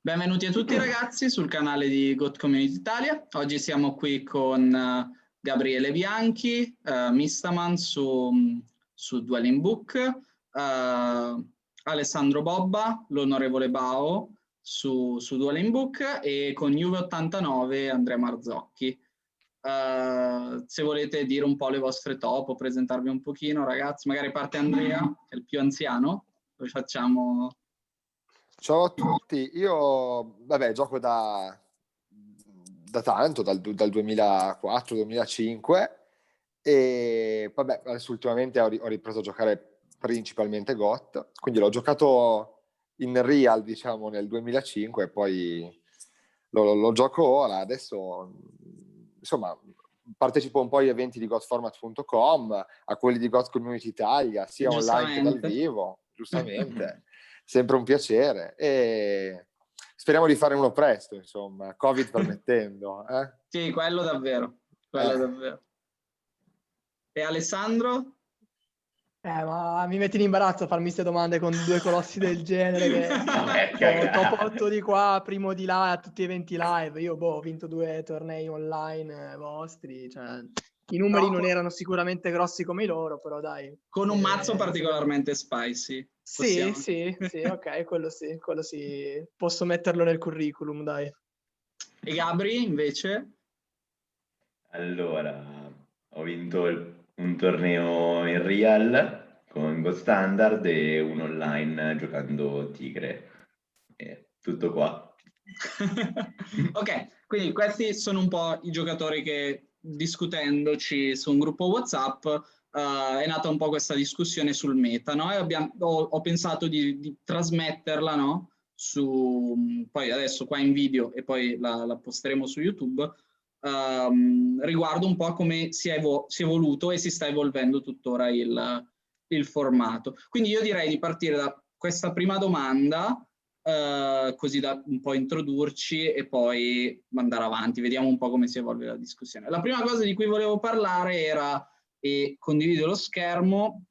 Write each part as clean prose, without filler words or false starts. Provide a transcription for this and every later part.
Benvenuti a tutti ragazzi sul canale di GOT Community Italia. Oggi siamo qui con Gabriele Bianchi, Mistaman su Dwelling Book, Alessandro Bobba, l'onorevole Bao su Dwelling Book e con Juve89 Andrea Marzocchi. Se volete dire un po' le vostre top, presentarvi un pochino ragazzi, magari parte Andrea, che è il più anziano, poi facciamo... Ciao a tutti, io gioco da tanto, dal 2004-2005 e adesso ultimamente ho ripreso a giocare principalmente GOT, quindi l'ho giocato in real diciamo nel 2005 e poi lo gioco ora. Adesso insomma partecipo un po' agli eventi di gotformat.com, a quelli di GOT Community Italia, sia online che dal vivo, giustamente. Sempre un piacere e speriamo di fare uno presto, insomma, Covid permettendo. Sì, quello davvero. Davvero. E Alessandro? Ma mi metti in imbarazzo a farmi queste domande con due colossi del genere che top 8 di qua, primo di là, a tutti gli eventi live. Io ho vinto 2 tornei online vostri, cioè i numeri non erano sicuramente grossi come i loro, però dai. Con un mazzo particolarmente spicy. Sì, ok, quello sì, posso metterlo nel curriculum, dai. E Gabri, invece? Allora, ho vinto un torneo in real con Go Standard e un online giocando Tigre. Tutto qua. Ok, quindi questi sono un po' i giocatori che, discutendoci su un gruppo WhatsApp, è nata un po' questa discussione sul meta, no? E ho pensato di trasmetterla, no? Poi adesso qua in video e poi la posteremo su YouTube, riguardo un po' come si è evoluto e si sta evolvendo tuttora il formato. Quindi io direi di partire da questa prima domanda, così da un po' introdurci e poi andare avanti, vediamo un po' come si evolve la discussione. La prima cosa di cui volevo parlare era, e condivido lo schermo,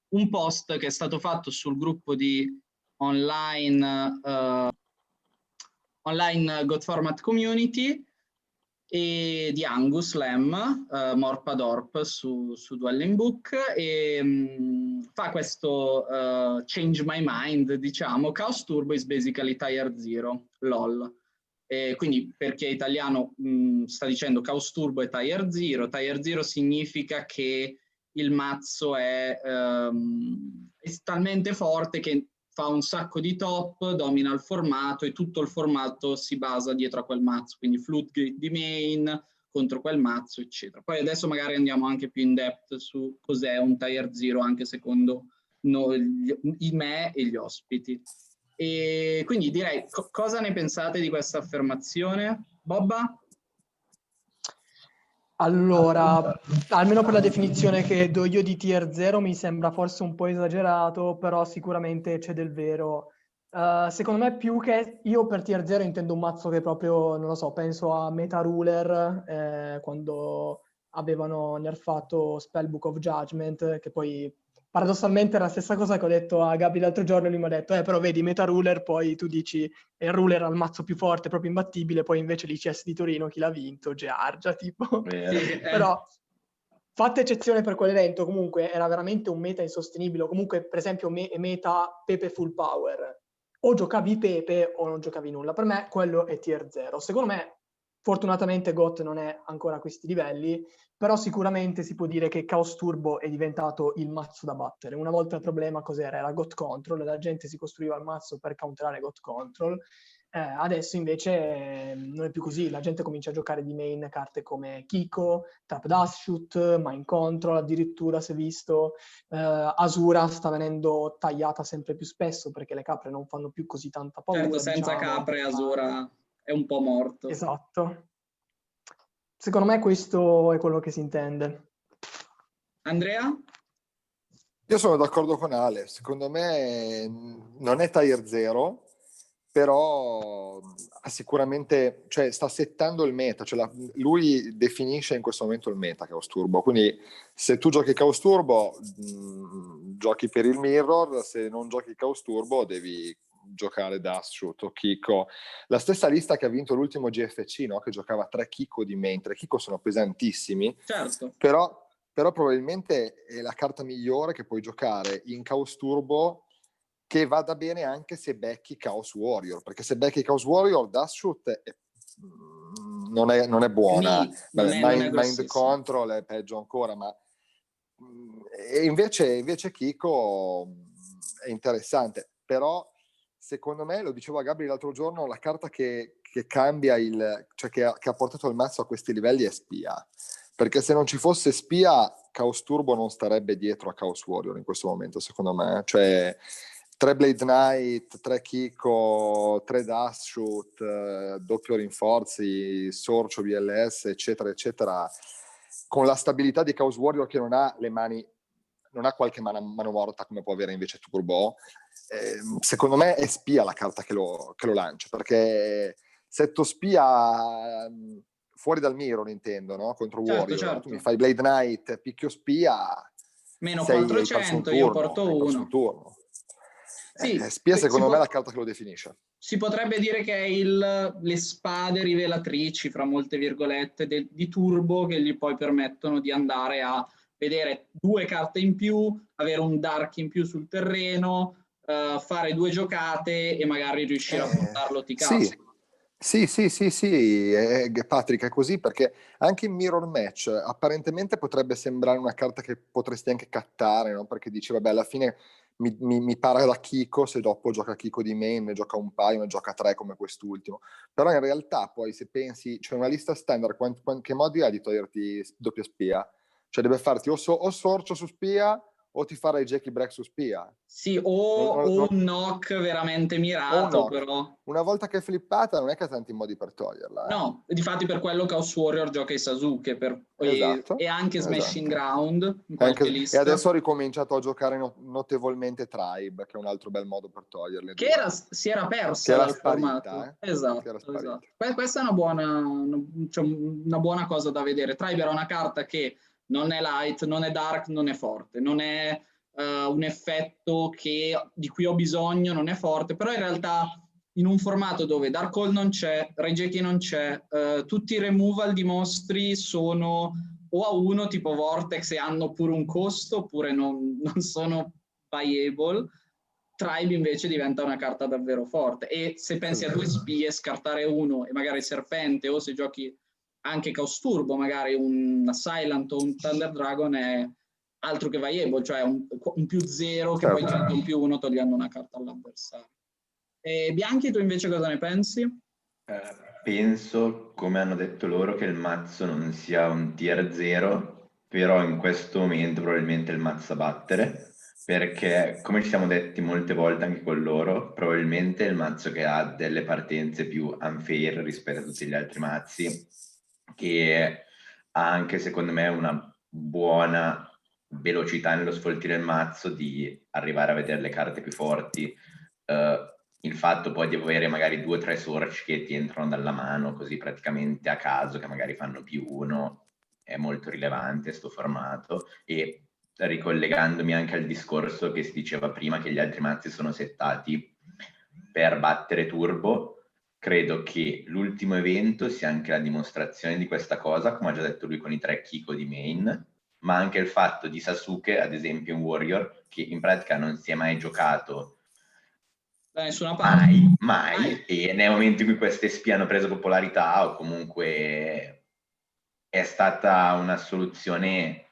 un post che è stato fatto sul gruppo di online GOT Format Community e di Angus Lem, Morpadorp su Dwelling Book, e fa questo change my mind, diciamo. Chaos Turbo is basically Tier 0, lol. E quindi perché italiano sta dicendo Chaos Turbo è Tier 0. Tier 0 significa che il mazzo è talmente forte che fa un sacco di top, domina il formato e tutto il formato si basa dietro a quel mazzo, quindi Floodgate di main contro quel mazzo, eccetera. Poi adesso magari andiamo anche più in depth su cos'è un Tier 0, anche secondo me e gli ospiti. E quindi direi, cosa ne pensate di questa affermazione? Bobba? Allora, almeno per la definizione che do io di Tier 0 mi sembra forse un po' esagerato, però sicuramente c'è del vero. Secondo me più che io per Tier 0 intendo un mazzo che proprio, non lo so, penso a Meta Ruler, quando avevano nerfato Spellbook of Judgment, che poi paradossalmente era la stessa cosa che ho detto a Gabi l'altro giorno, lui mi ha detto, però vedi Meta Ruler, poi tu dici il ruler ha il mazzo più forte, proprio imbattibile, poi invece l'ICS di Torino chi l'ha vinto? Geargia, tipo. Però fatta eccezione per quell'evento, comunque era veramente un meta insostenibile. Comunque, per esempio, meta Pepe full power. O giocavi Pepe o non giocavi nulla. Per me quello è Tier 0. Secondo me, fortunatamente GOT non è ancora a questi livelli, però sicuramente si può dire che Chaos Turbo è diventato il mazzo da battere. Una volta il problema cos'era? Era GOT Control, la gente si costruiva il mazzo per counterare GOT Control. Adesso invece non è più così, la gente comincia a giocare di main carte come Kiko, Trap Dash Shoot, Mind Control addirittura si è visto, Asura sta venendo tagliata sempre più spesso perché le capre non fanno più così tanta paura. Certo, senza capre Asura è un po' morto. Esatto. Secondo me questo è quello che si intende. Andrea? Io sono d'accordo con Ale, secondo me non è Tier 0, però sicuramente, cioè, sta settando il meta, cioè lui definisce in questo momento il meta Chaos Turbo, quindi se tu giochi Chaos Turbo giochi per il mirror, se non giochi Chaos Turbo devi giocare Dust Shoot o Kiko. La stessa lista che ha vinto l'ultimo GFC, no? Che giocava 3 Kiko di main. 3 Kiko sono pesantissimi, Certo. però probabilmente è la carta migliore che puoi giocare in Chaos Turbo, che vada bene anche se becchi Chaos Warrior, perché se becchi Chaos Warrior Dust Shoot non è buona. Non è Mind grossissimo. Control è peggio ancora, ma e invece Kiko è interessante, però secondo me, lo dicevo a Gabri l'altro giorno, la carta che cambia cioè che ha portato il mazzo a questi livelli è Spia, perché se non ci fosse Spia Chaos Turbo non starebbe dietro a Chaos Warrior in questo momento, secondo me. Cioè 3 Blade Knight, 3 Kiko, 3 Dust Shoot, doppio rinforzi, Sorcio, BLS, eccetera, eccetera, con la stabilità di Chaos Warrior che non ha le mani, non ha qualche mano morta come può avere invece Turbo, secondo me è Spia la carta che lo lancia, perché setto Spia fuori dal mirror, intendo, no? Contro Warrior, Certo. tu mi fai Blade Knight, picchio Spia, Meno hai perso un 400, io porto turno, uno. Sì, Spia secondo me è la carta che lo definisce. Si potrebbe dire che è le spade rivelatrici, fra molte virgolette, di Turbo, che gli poi permettono di andare a vedere 2 carte in più, avere un dark in più sul terreno, fare 2 giocate e magari riuscire a portarlo TK. Sì, Patrick, è così, perché anche in Mirror Match apparentemente potrebbe sembrare una carta che potresti anche cattare, no? Perché dici, vabbè, alla fine mi para da Kiko, se dopo gioca Kiko di main, ne gioca un paio, ne gioca 3 come quest'ultimo. Però in realtà poi se pensi, c'è una lista standard, che modi ha di toglierti doppia Spia? Cioè deve farti o Sorcio su Spia o ti farai Jackie Black su Spia. Sì, o un knock veramente mirato, knock. però. Una volta che è flippata non è che ha tanti modi per toglierla. No, difatti per quello Chaos Warrior gioca i Sasuke Esatto, e anche Smashing esatto. Ground in qualche lista. E adesso ho ricominciato a giocare notevolmente Tribe, che è un altro bel modo per toglierle. Che si era persa che era dal sparita, formato. Esatto. Questa è una buona cosa da vedere. Tribe era una carta che non è light, non è dark, non è forte, non è un effetto di cui ho bisogno, non è forte, però in realtà in un formato dove Dark Hole non c'è, Raigeki non c'è, tutti i removal di mostri sono o a 1 tipo Vortex e hanno pure un costo, oppure non sono viable. Tribe invece diventa una carta davvero forte, e se pensi a 2 spie, scartare 1 e magari Serpente, o se giochi anche Chaos Turbo, magari un Silent o un Thunder Dragon, è altro che viable, cioè un +0 che poi diventa un +1 togliendo una carta all'avversario. Bianchi, tu invece cosa ne pensi? Penso, come hanno detto loro, che il mazzo non sia un tier 0, però in questo momento probabilmente il mazzo a battere, perché come ci siamo detti molte volte anche con loro, probabilmente è il mazzo che ha delle partenze più unfair rispetto a tutti gli altri mazzi, che ha anche secondo me una buona velocità nello sfoltire il mazzo, di arrivare a vedere le carte più forti. Il fatto poi di avere magari 2 o 3 search che ti entrano dalla mano così praticamente a caso, che magari fanno +1, è molto rilevante sto formato. E ricollegandomi anche al discorso che si diceva prima, che gli altri mazzi sono settati per battere Turbo, credo che l'ultimo evento sia anche la dimostrazione di questa cosa, come ha già detto lui con i 3 Kiko di main, ma anche il fatto di Sasuke, ad esempio in Warrior, che in pratica non si è mai giocato da nessuna parte. Mai. E nel momento in cui queste spie hanno preso popolarità, o comunque è stata una soluzione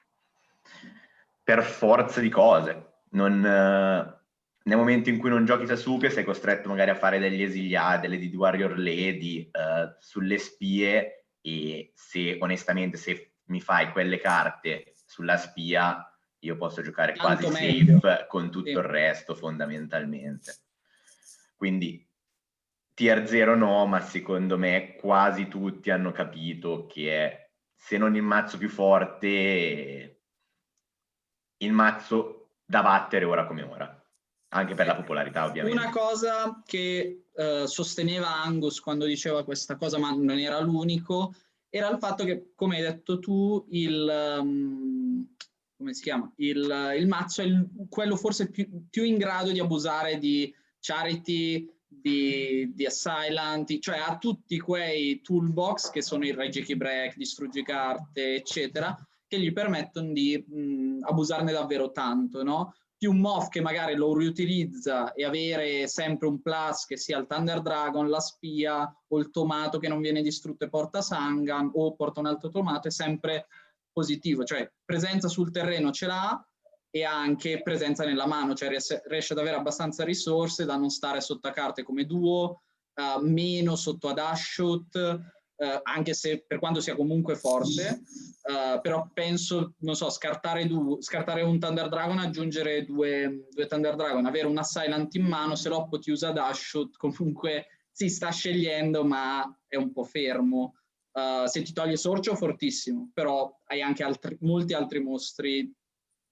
per forza di cose. Nel momento in cui non giochi Sasuke sei costretto magari a fare degli esiliati, delle di Warrior Lady sulle spie, e se onestamente se mi fai quelle carte sulla spia io posso giocare Tanto quasi meglio. safe con tutto il resto fondamentalmente. Quindi tier 0 no, ma secondo me quasi tutti hanno capito che è, se non il mazzo più forte, il mazzo da battere ora come ora. Anche per la popolarità, ovviamente. Una cosa che sosteneva Angus quando diceva questa cosa, ma non era l'unico, era il fatto che, come hai detto tu, come si chiama? Il mazzo è quello forse più in grado di abusare di Charity, di Assailant, cioè ha tutti quei toolbox che sono il Reggie Break, distruggi carte, eccetera, che gli permettono di abusarne davvero tanto, no? Più un Moth che magari lo riutilizza e avere sempre un plus che sia il Thunder Dragon, la spia o il tomato che non viene distrutto e porta Sangan o porta un altro tomato è sempre positivo, cioè presenza sul terreno ce l'ha e anche presenza nella mano, cioè riesce ad avere abbastanza risorse da non stare sotto a carte come duo, meno sotto ad Ashut, anche se per quanto sia comunque forte, però penso, non so, scartare un Thunder Dragon, aggiungere due Thunder Dragon, avere una Silent in mano, se Loppo ti usa Dashut, comunque si sta scegliendo ma è un po' fermo. Se ti toglie Sorcio fortissimo, però hai anche molti altri mostri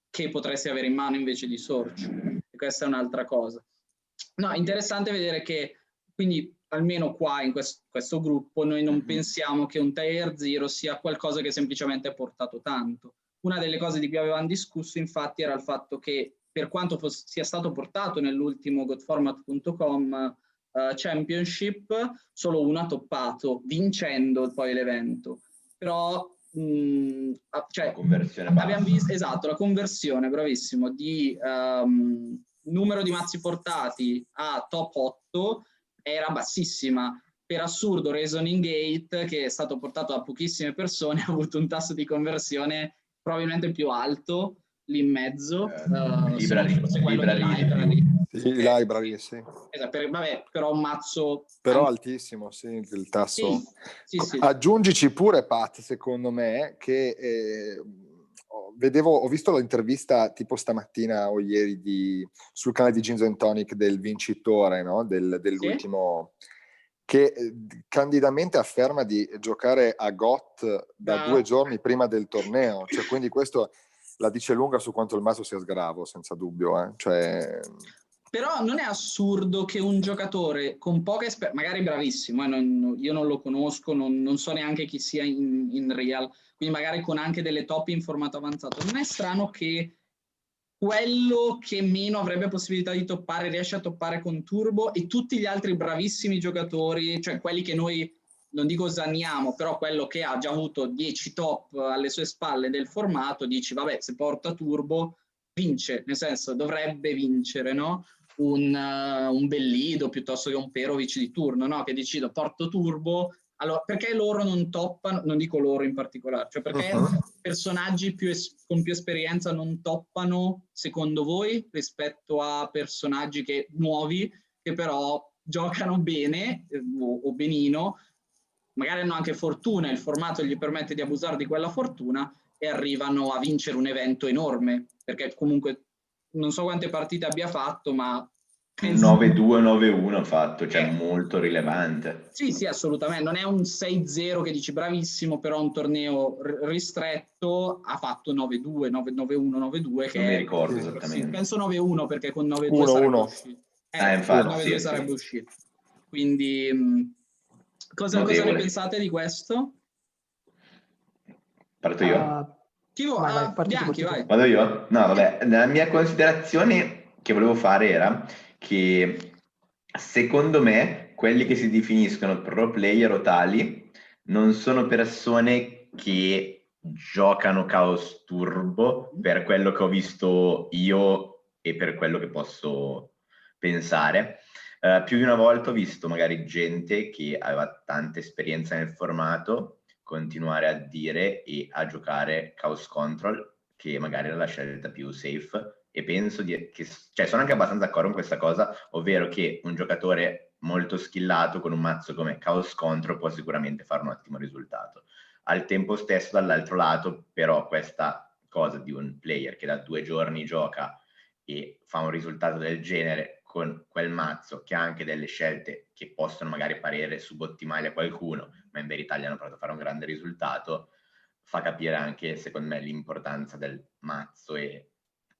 che potresti avere in mano invece di Sorcio, e questa è un'altra cosa. No, interessante vedere che quindi almeno qua in questo gruppo noi non pensiamo che un Tier 0 sia qualcosa che semplicemente è portato tanto. Una delle cose di cui avevamo discusso infatti era il fatto che per quanto sia stato portato nell'ultimo godformat.com Championship, solo uno ha toppato, vincendo poi l'evento. Però cioè, abbiamo visto, esatto, la conversione, bravissimo, di numero di mazzi portati a top 8 era bassissima. Per assurdo Reasoning Gate, che è stato portato da pochissime persone, ha avuto un tasso di conversione probabilmente più alto lì in mezzo. Library, sì. Vabbè, però un mazzo... Però altissimo, sì, il tasso. Sì. Aggiungici pure, Pat, secondo me, che ho visto l'intervista tipo stamattina o ieri sul canale di Gins and Tonic del vincitore, no? dell'ultimo... Sì? Che candidamente afferma di giocare a GOT da 2 giorni prima del torneo, cioè quindi questo la dice lunga su quanto il mazzo sia sgravo, senza dubbio. Cioè... Però non è assurdo che un giocatore con poca esperienza, magari bravissimo, io non lo conosco, non so neanche chi sia in real, quindi magari con anche delle top in formato avanzato, non è strano che quello che meno avrebbe possibilità di toppare riesce a toppare con turbo e tutti gli altri bravissimi giocatori, cioè quelli che noi, non dico osanniamo, però quello che ha già avuto 10 top alle sue spalle del formato, dici vabbè, se porta turbo vince, nel senso dovrebbe vincere, no? Un Bellido piuttosto che un Perovic di turno, no? Che decido porto turbo. Allora, perché loro non toppano, non dico loro in particolare, cioè perché personaggi con più esperienza non toppano, secondo voi, rispetto a personaggi nuovi, che però giocano bene o benino, magari hanno anche fortuna, il formato gli permette di abusare di quella fortuna e arrivano a vincere un evento enorme, perché comunque non so quante partite abbia fatto, ma... 9-2, 9-1 ha fatto, cioè molto rilevante. Sì, assolutamente. Non è un 6-0 che dici bravissimo, però un torneo ristretto ha fatto 9-2, 9-1, 9-2. Non mi ricordo esattamente. Sì, penso 9-1 perché con 9-2 sarebbe uscito. Infatti, 9-2 sarebbe uscito. Quindi cosa ne pensate di questo? Parto io? Bianchi, vai. Vado io? No, vabbè, la mia considerazione che volevo fare era che secondo me quelli che si definiscono pro player o tali non sono persone che giocano Chaos Turbo per quello che ho visto io e per quello che posso pensare. Più di una volta ho visto magari gente che aveva tanta esperienza nel formato continuare a dire e a giocare Chaos Control, che magari era la scelta più safe, e penso cioè sono anche abbastanza d'accordo con questa cosa, ovvero che un giocatore molto skillato con un mazzo come Chaos Control può sicuramente fare un ottimo risultato. Al tempo stesso, dall'altro lato, però questa cosa di un player che da 2 giorni gioca e fa un risultato del genere con quel mazzo che ha anche delle scelte che possono magari parere subottimali a qualcuno, ma in verità gli hanno provato a fare un grande risultato, fa capire anche, secondo me, l'importanza del mazzo e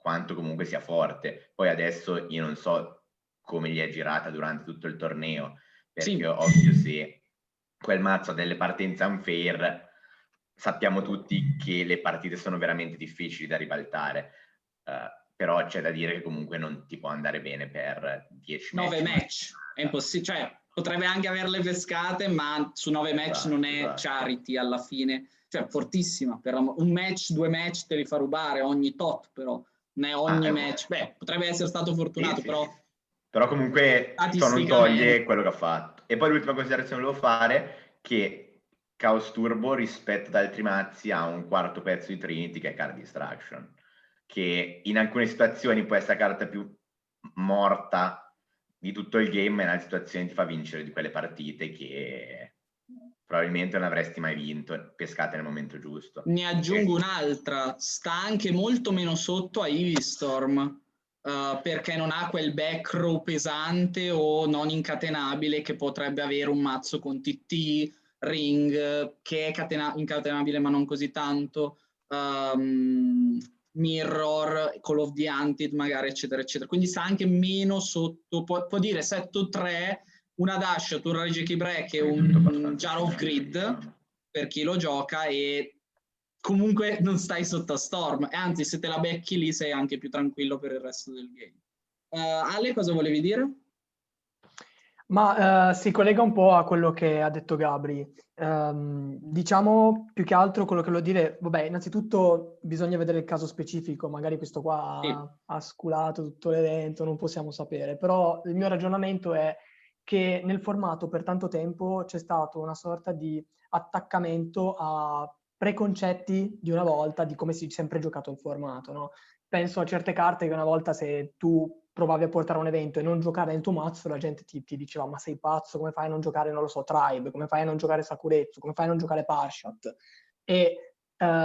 quanto comunque sia forte. Poi adesso io non so come gli è girata durante tutto il torneo, perché Sì. ovvio se quel mazzo ha delle partenze unfair, sappiamo tutti che le partite sono veramente difficili da ribaltare, però c'è da dire che comunque non ti può andare bene per 10 match. 9 match, è impossibile, cioè potrebbe anche averle pescate, ma su 9 match non è charity alla fine, cioè fortissima, per un match, 2 match te li fa rubare ogni tot, però non è ogni match, beh, potrebbe essere stato fortunato, sì, però... sì. Però comunque ciò non toglie quello che ha fatto. E poi l'ultima considerazione volevo fare, che Chaos Turbo rispetto ad altri mazzi ha un quarto pezzo di Trinity che è Card Distraction, che in alcune situazioni può essere la carta più morta di tutto il game, ma in altre situazioni ti fa vincere di quelle partite che probabilmente non avresti mai vinto, pescate nel momento giusto. Ne aggiungo un'altra, sta anche molto meno sotto a Ivy Storm, perché non ha quel back row pesante o non incatenabile che potrebbe avere un mazzo con TT, Ring, che è incatenabile ma non così tanto, Mirror, Call of the Hunted magari, eccetera, eccetera. Quindi sta anche meno sotto, può dire 7-3, una Dash, Turra Regeki Break e un Jar of Grid per chi lo gioca, e comunque non stai sotto a Storm, e anzi se te la becchi lì sei anche più tranquillo per il resto del game. Ale, cosa volevi dire? Ma si collega un po' a quello che ha detto Gabri. Diciamo più che altro quello che volevo dire, vabbè, innanzitutto bisogna vedere il caso specifico, magari questo qua ha sculato tutto l'evento, non possiamo sapere, però il mio ragionamento è che nel formato per tanto tempo c'è stato una sorta di attaccamento a preconcetti di una volta di come si è sempre giocato il formato, no? Penso a certe carte che una volta se tu provavi a portare un evento e non giocare nel tuo mazzo, la gente ti diceva ma sei pazzo, come fai a non giocare, non lo so, Tribe, come fai a non giocare Sakuretsu, come fai a non giocare Parshat? E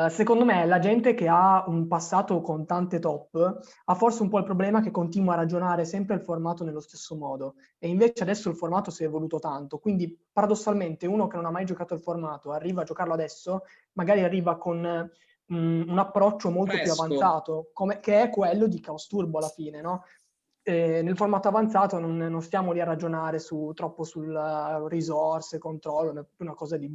secondo me la gente che ha un passato con tante top ha forse un po' il problema che continua a ragionare sempre il formato nello stesso modo, e invece adesso il formato si è evoluto tanto, quindi paradossalmente uno che non ha mai giocato il formato arriva a giocarlo adesso, magari arriva con un approccio molto più avanzato, che è quello di Chaos Turbo alla fine, no? Nel formato avanzato non stiamo lì a ragionare troppo sul risorse, controllo, è una cosa di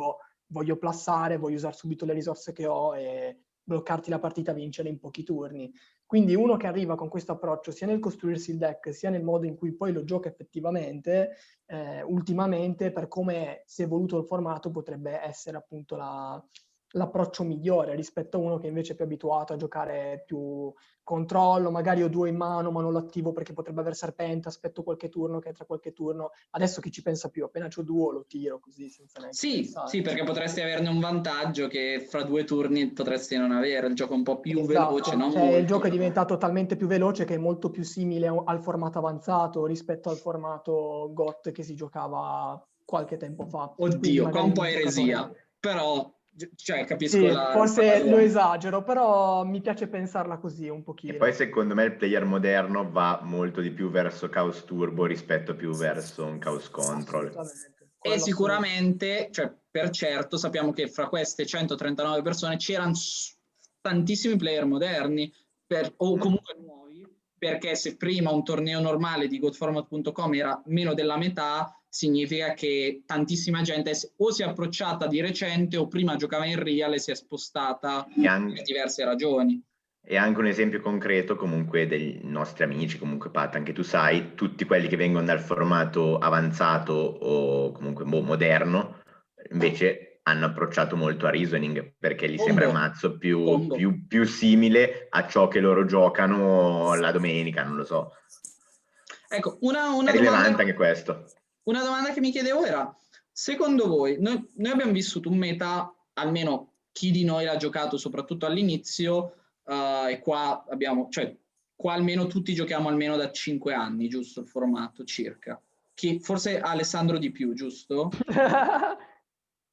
voglio plassare, voglio usare subito le risorse che ho e bloccarti la partita, vincere in pochi turni. Quindi uno che arriva con questo approccio sia nel costruirsi il deck sia nel modo in cui poi lo gioca effettivamente, ultimamente per come si è evoluto il formato potrebbe essere appunto l'approccio migliore rispetto a uno che invece è più abituato a giocare più controllo, magari ho 2 in mano ma non lo attivo perché potrebbe aver serpente, aspetto qualche turno che tra qualche turno, adesso chi ci pensa più, appena c'ho 2 lo tiro così senza neanche pensare. Sì, perché potresti averne un vantaggio che fra 2 turni potresti non avere, il gioco è un po' più esatto, veloce, non cioè, molto. il gioco è diventato talmente più veloce che è molto più simile al formato avanzato rispetto al formato GOT che si giocava qualche tempo fa. Oddio, qua un po' eresia, però cioè, capisco sì, la forse lo esagero, però mi piace pensarla così un pochino. E poi secondo me il player moderno va molto di più verso Chaos Turbo rispetto più verso un Chaos Control. E sicuramente, cioè, per certo, sappiamo che fra queste 139 persone c'erano tantissimi player moderni o comunque nuovi, perché se prima un torneo normale di godformat.com era meno della metà, significa che tantissima gente o si è approcciata di recente o prima giocava in real e si è spostata per diverse ragioni. E anche un esempio concreto comunque dei nostri amici, comunque Pat, anche tu sai, tutti quelli che vengono dal formato avanzato o comunque moderno, invece hanno approcciato molto a Reasoning, perché gli sembra il mazzo più simile a ciò che loro giocano la domenica, non lo so. Ecco, una è rilevante domanda, anche questo. Una domanda che mi chiedevo era, secondo voi, noi abbiamo vissuto un meta, almeno chi di noi l'ha giocato soprattutto all'inizio, e qua abbiamo, cioè qua almeno tutti giochiamo almeno da 5 anni, giusto il formato circa. Forse Alessandro di più, giusto?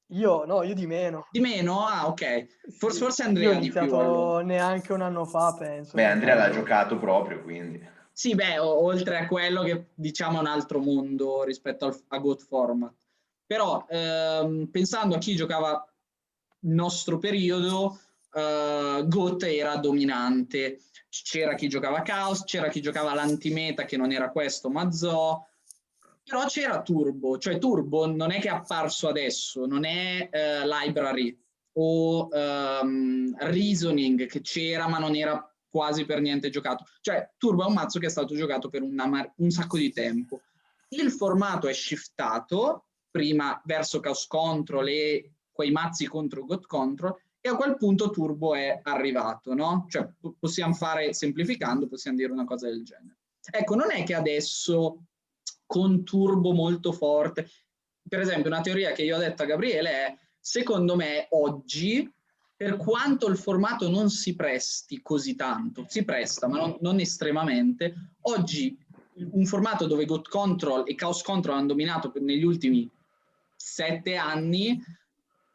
Io di meno. Di meno? Ah, ok. Forse Andrea io ho iniziato di più. Allora. Neanche un anno fa, penso. Beh, Andrea l'ha giocato proprio, quindi. Sì, beh, oltre a quello che diciamo è un altro mondo rispetto a GOT Format. Però pensando a chi giocava il nostro periodo, GOT era dominante. C'era chi giocava Chaos, c'era chi giocava l'antimeta che non era questo ma Zo, però c'era Turbo, cioè Turbo non è che è apparso adesso, non è Library o Reasoning che c'era ma non era quasi per niente giocato, cioè Turbo è un mazzo che è stato giocato per un sacco di tempo. Il formato è shiftato prima verso Chaos Control e quei mazzi contro GOT Control, e a quel punto Turbo è arrivato, no? Cioè possiamo fare, semplificando, possiamo dire una cosa del genere. Ecco, non è che adesso con Turbo molto forte, per esempio una teoria che io ho detto a Gabriele è, secondo me oggi, per quanto il formato non si presti così tanto, si presta ma non estremamente, oggi un formato dove GOT Control e Chaos Control hanno dominato negli ultimi 7 anni,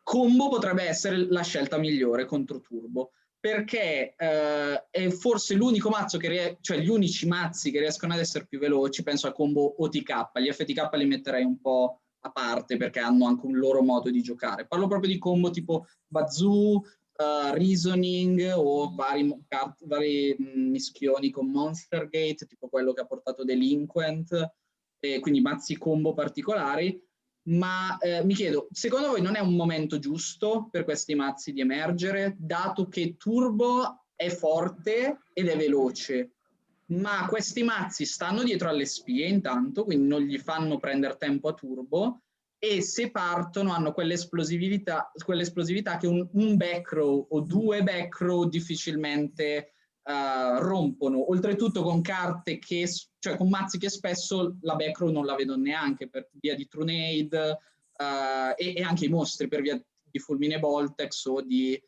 Combo potrebbe essere la scelta migliore contro Turbo, perché è forse l'unico mazzo cioè gli unici mazzi che riescono ad essere più veloci. Penso a Combo OTK, gli FTK li metterei un po' a parte perché hanno anche un loro modo di giocare. Parlo proprio di combo tipo Bazoo, Reasoning o vari mischioni con Monster Gate, tipo quello che ha portato Delinquent, e quindi mazzi combo particolari. Ma mi chiedo, secondo voi non è un momento giusto per questi mazzi di emergere, dato che Turbo è forte ed è veloce, ma questi mazzi stanno dietro alle spie intanto, quindi non gli fanno prendere tempo a Turbo, e se partono hanno quell'esplosività che un back row o 2 back row difficilmente rompono, oltretutto con carte cioè con mazzi che spesso la back row non la vedo neanche per via di Trunade, e anche i mostri per via di Fulmine Voltex o di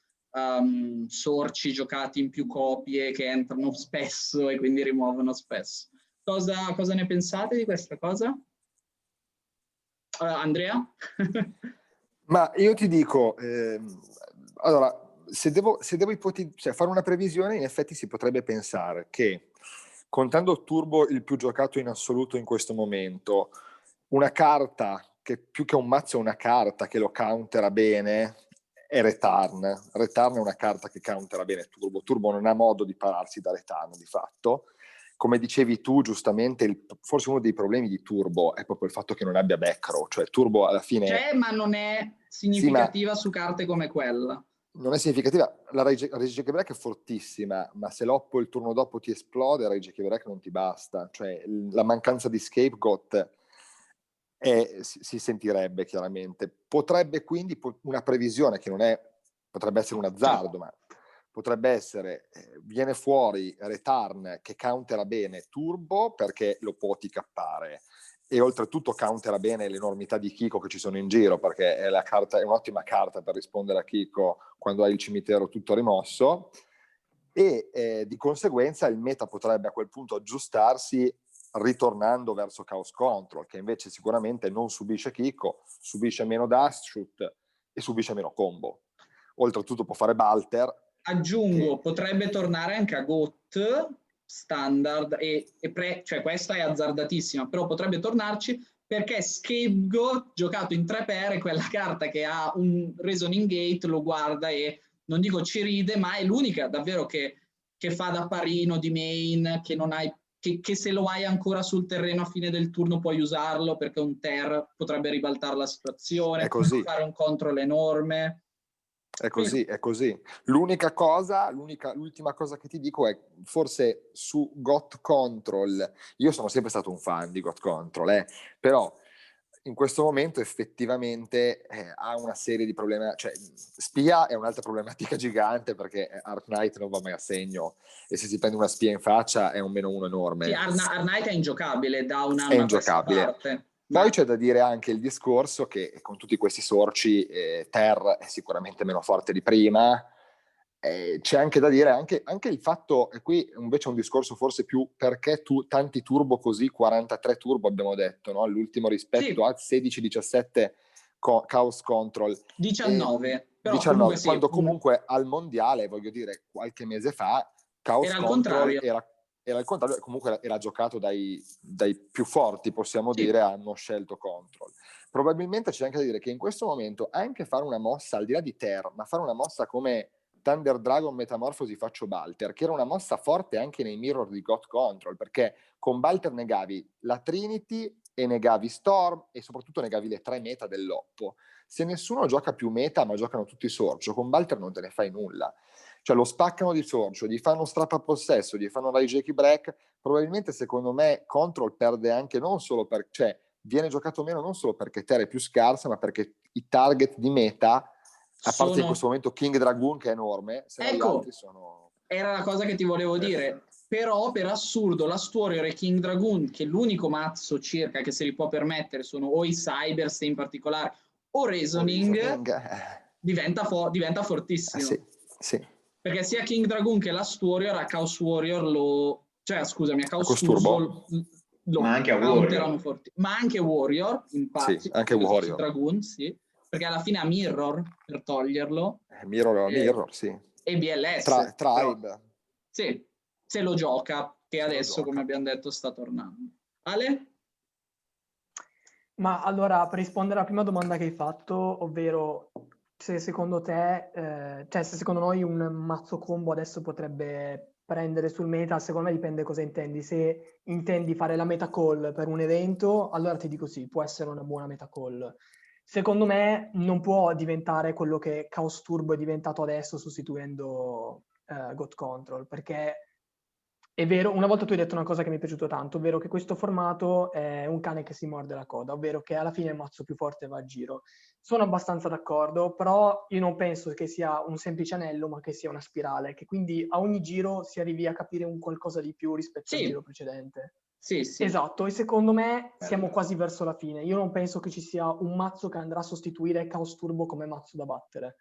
sorci giocati in più copie che entrano spesso e quindi rimuovono spesso. Cosa ne pensate di questa cosa? Andrea? Ma io ti dico, allora, se devo fare una previsione, in effetti si potrebbe pensare che, contando Turbo il più giocato in assoluto in questo momento, una carta che più che un mazzo è una carta che lo countera bene è Return. Return è una carta che countera bene Turbo. Turbo non ha modo di pararsi da Return di fatto. Come dicevi tu giustamente, forse uno dei problemi di Turbo è proprio il fatto che non abbia back row, cioè Turbo alla fine... C'è, ma non è significativa su carte come quella. Non è significativa, la Rage Break è fortissima, ma se l'oppo il turno dopo ti esplode, Rage Break non ti basta, cioè la mancanza di Scapegoat si sentirebbe chiaramente. Potrebbe quindi una previsione che non è, potrebbe essere un azzardo, ma potrebbe essere, viene fuori Return che countera bene Turbo perché lo può ticappare e oltretutto countera bene l'enormità di Kiko che ci sono in giro, perché è un'ottima carta per rispondere a Kiko quando hai il cimitero tutto rimosso, e di conseguenza il meta potrebbe a quel punto aggiustarsi ritornando verso Chaos Control, che invece sicuramente non subisce Kiko, subisce meno Dust Shoot e subisce meno combo. Oltretutto può fare Balter. Aggiungo, potrebbe tornare anche a GOT standard, cioè questa è azzardatissima, però potrebbe tornarci perché Scapegoat, giocato in 3x, è quella carta che ha un Reasoning Gate, lo guarda e non dico ci ride, ma è l'unica davvero che fa da parino di main, che non hai, che se lo hai ancora sul terreno a fine del turno puoi usarlo perché un Ter potrebbe ribaltare la situazione, è così. fare un control enorme. È così, è così. L'ultima cosa che ti dico è forse su GOT Control. Io sono sempre stato un fan di GOT Control, però in questo momento effettivamente ha una serie di problemi. Cioè, spia è un'altra problematica gigante perché Arc Knight non va mai a segno e se si prende una spia in faccia è un -1 enorme. Sì, Arc Knight è ingiocabile da un anno è ingiocabile. a questa parte. Poi c'è da dire anche il discorso che con tutti questi sorci Ter è sicuramente meno forte di prima. C'è anche da dire anche il fatto, e qui invece è un discorso forse più perché tanti turbo così, 43 turbo abbiamo detto, no? All'ultimo rispetto sì. a 16-17 Chaos Control. 19, però 19 comunque sì, quando comunque al mondiale, voglio dire, qualche mese fa, Chaos era Control era il contrario, comunque era giocato dai più forti, possiamo dire, hanno scelto Control. Probabilmente c'è anche da dire che in questo momento anche fare una mossa, al di là di Ter, ma fare una mossa come Thunder Dragon Metamorfosi faccio Balter, che era una mossa forte anche nei mirror di God Control, perché con Balter negavi la Trinity e negavi Storm e soprattutto negavi le 3 meta dell'oppo. Se nessuno gioca più meta ma giocano tutti Sorcio, con Balter non te ne fai nulla. Cioè lo spaccano di Sorcio, gli fanno strap a possesso, gli fanno Raijeki break. Probabilmente secondo me Control perde anche non solo per... cioè viene giocato meno non solo perché Terra è più scarsa, ma perché i target di meta, a parte in questo momento King Dragoon che è enorme, se no gli altri sono... Era la cosa che ti volevo dire. Però per assurdo la Warrior e King Dragoon, che l'unico mazzo circa che se li può permettere sono o i Cybers in particolare o Reasoning, diventa fortissimo. Sì. Perché sia King Dragoon che la Warrior a Chaos Warrior a Chaos Turbo ma anche a Warrior. Ma anche Warrior, infatti. Sì, anche Warrior. Dragoon, sì. Perché alla fine ha Mirror per toglierlo. Mirror, sì. E BLS. Tribe. Sì, se lo gioca, che adesso, come abbiamo detto, sta tornando. Ale? Ma allora, per rispondere alla prima domanda che hai fatto, ovvero se secondo te, se secondo noi un mazzo combo adesso potrebbe prendere sul meta, secondo me dipende cosa intendi. Se intendi fare la meta call per un evento, allora ti dico sì, può essere una buona meta call. Secondo me non può diventare quello che Chaos Turbo è diventato adesso sostituendo God Control, perché è vero, una volta tu hai detto una cosa che mi è piaciuto tanto, ovvero che questo formato è un cane che si morde la coda, ovvero che alla fine il mazzo più forte va a giro. Sono abbastanza d'accordo, però io non penso che sia un semplice anello, ma che sia una spirale, che quindi a ogni giro si arrivi a capire un qualcosa di più rispetto al giro precedente. Sì. Esatto, e secondo me siamo quasi verso la fine. Io non penso che ci sia un mazzo che andrà a sostituire Chaos Turbo come mazzo da battere.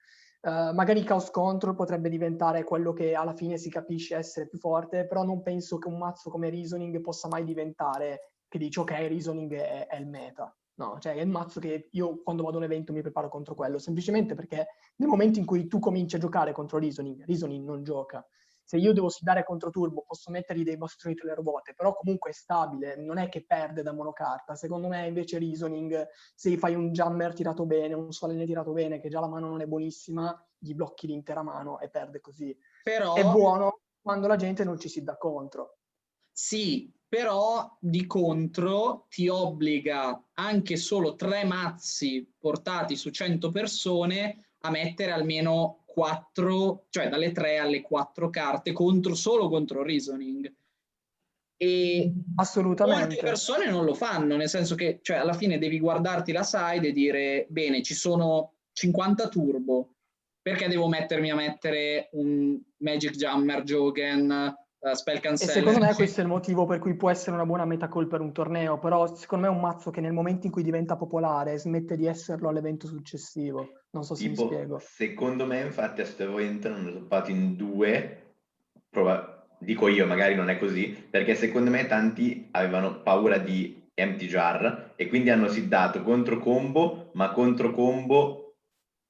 Magari Chaos Control potrebbe diventare quello che alla fine si capisce essere più forte, però non penso che un mazzo come Reasoning possa mai diventare che dici ok, Reasoning è il meta. No, cioè è il mazzo che io quando vado a un evento mi preparo contro quello, semplicemente perché nel momento in cui tu cominci a giocare contro Reasoning non gioca. Se io devo sfidare contro Turbo posso mettergli dei bastroni tra le ruote, però comunque è stabile, non è che perde da monocarta. Secondo me invece Reasoning, se fai un jammer tirato bene, un solenne tirato bene, che già la mano non è buonissima, gli blocchi l'intera mano e perde così. Però è buono quando la gente non ci si dà contro. Sì, però di contro ti obbliga anche solo 3 mazzi portati su 100 persone a mettere almeno 4, cioè dalle 3 alle 4 carte solo contro Reasoning. E assolutamente molte persone non lo fanno, nel senso che cioè, alla fine devi guardarti la side e dire bene, ci sono 50 turbo, perché devo mettermi a mettere un Magic Jammer, Jogen, Spell Canceller? E secondo me questo è il motivo per cui può essere una buona meta call per un torneo, però secondo me è un mazzo che nel momento in cui diventa popolare smette di esserlo all'evento successivo. Non so se mi spiego. Secondo me infatti a questo evento hanno toppato in 2, dico io, magari non è così, perché secondo me tanti avevano paura di Empty Jar e quindi hanno siddato contro combo, ma contro combo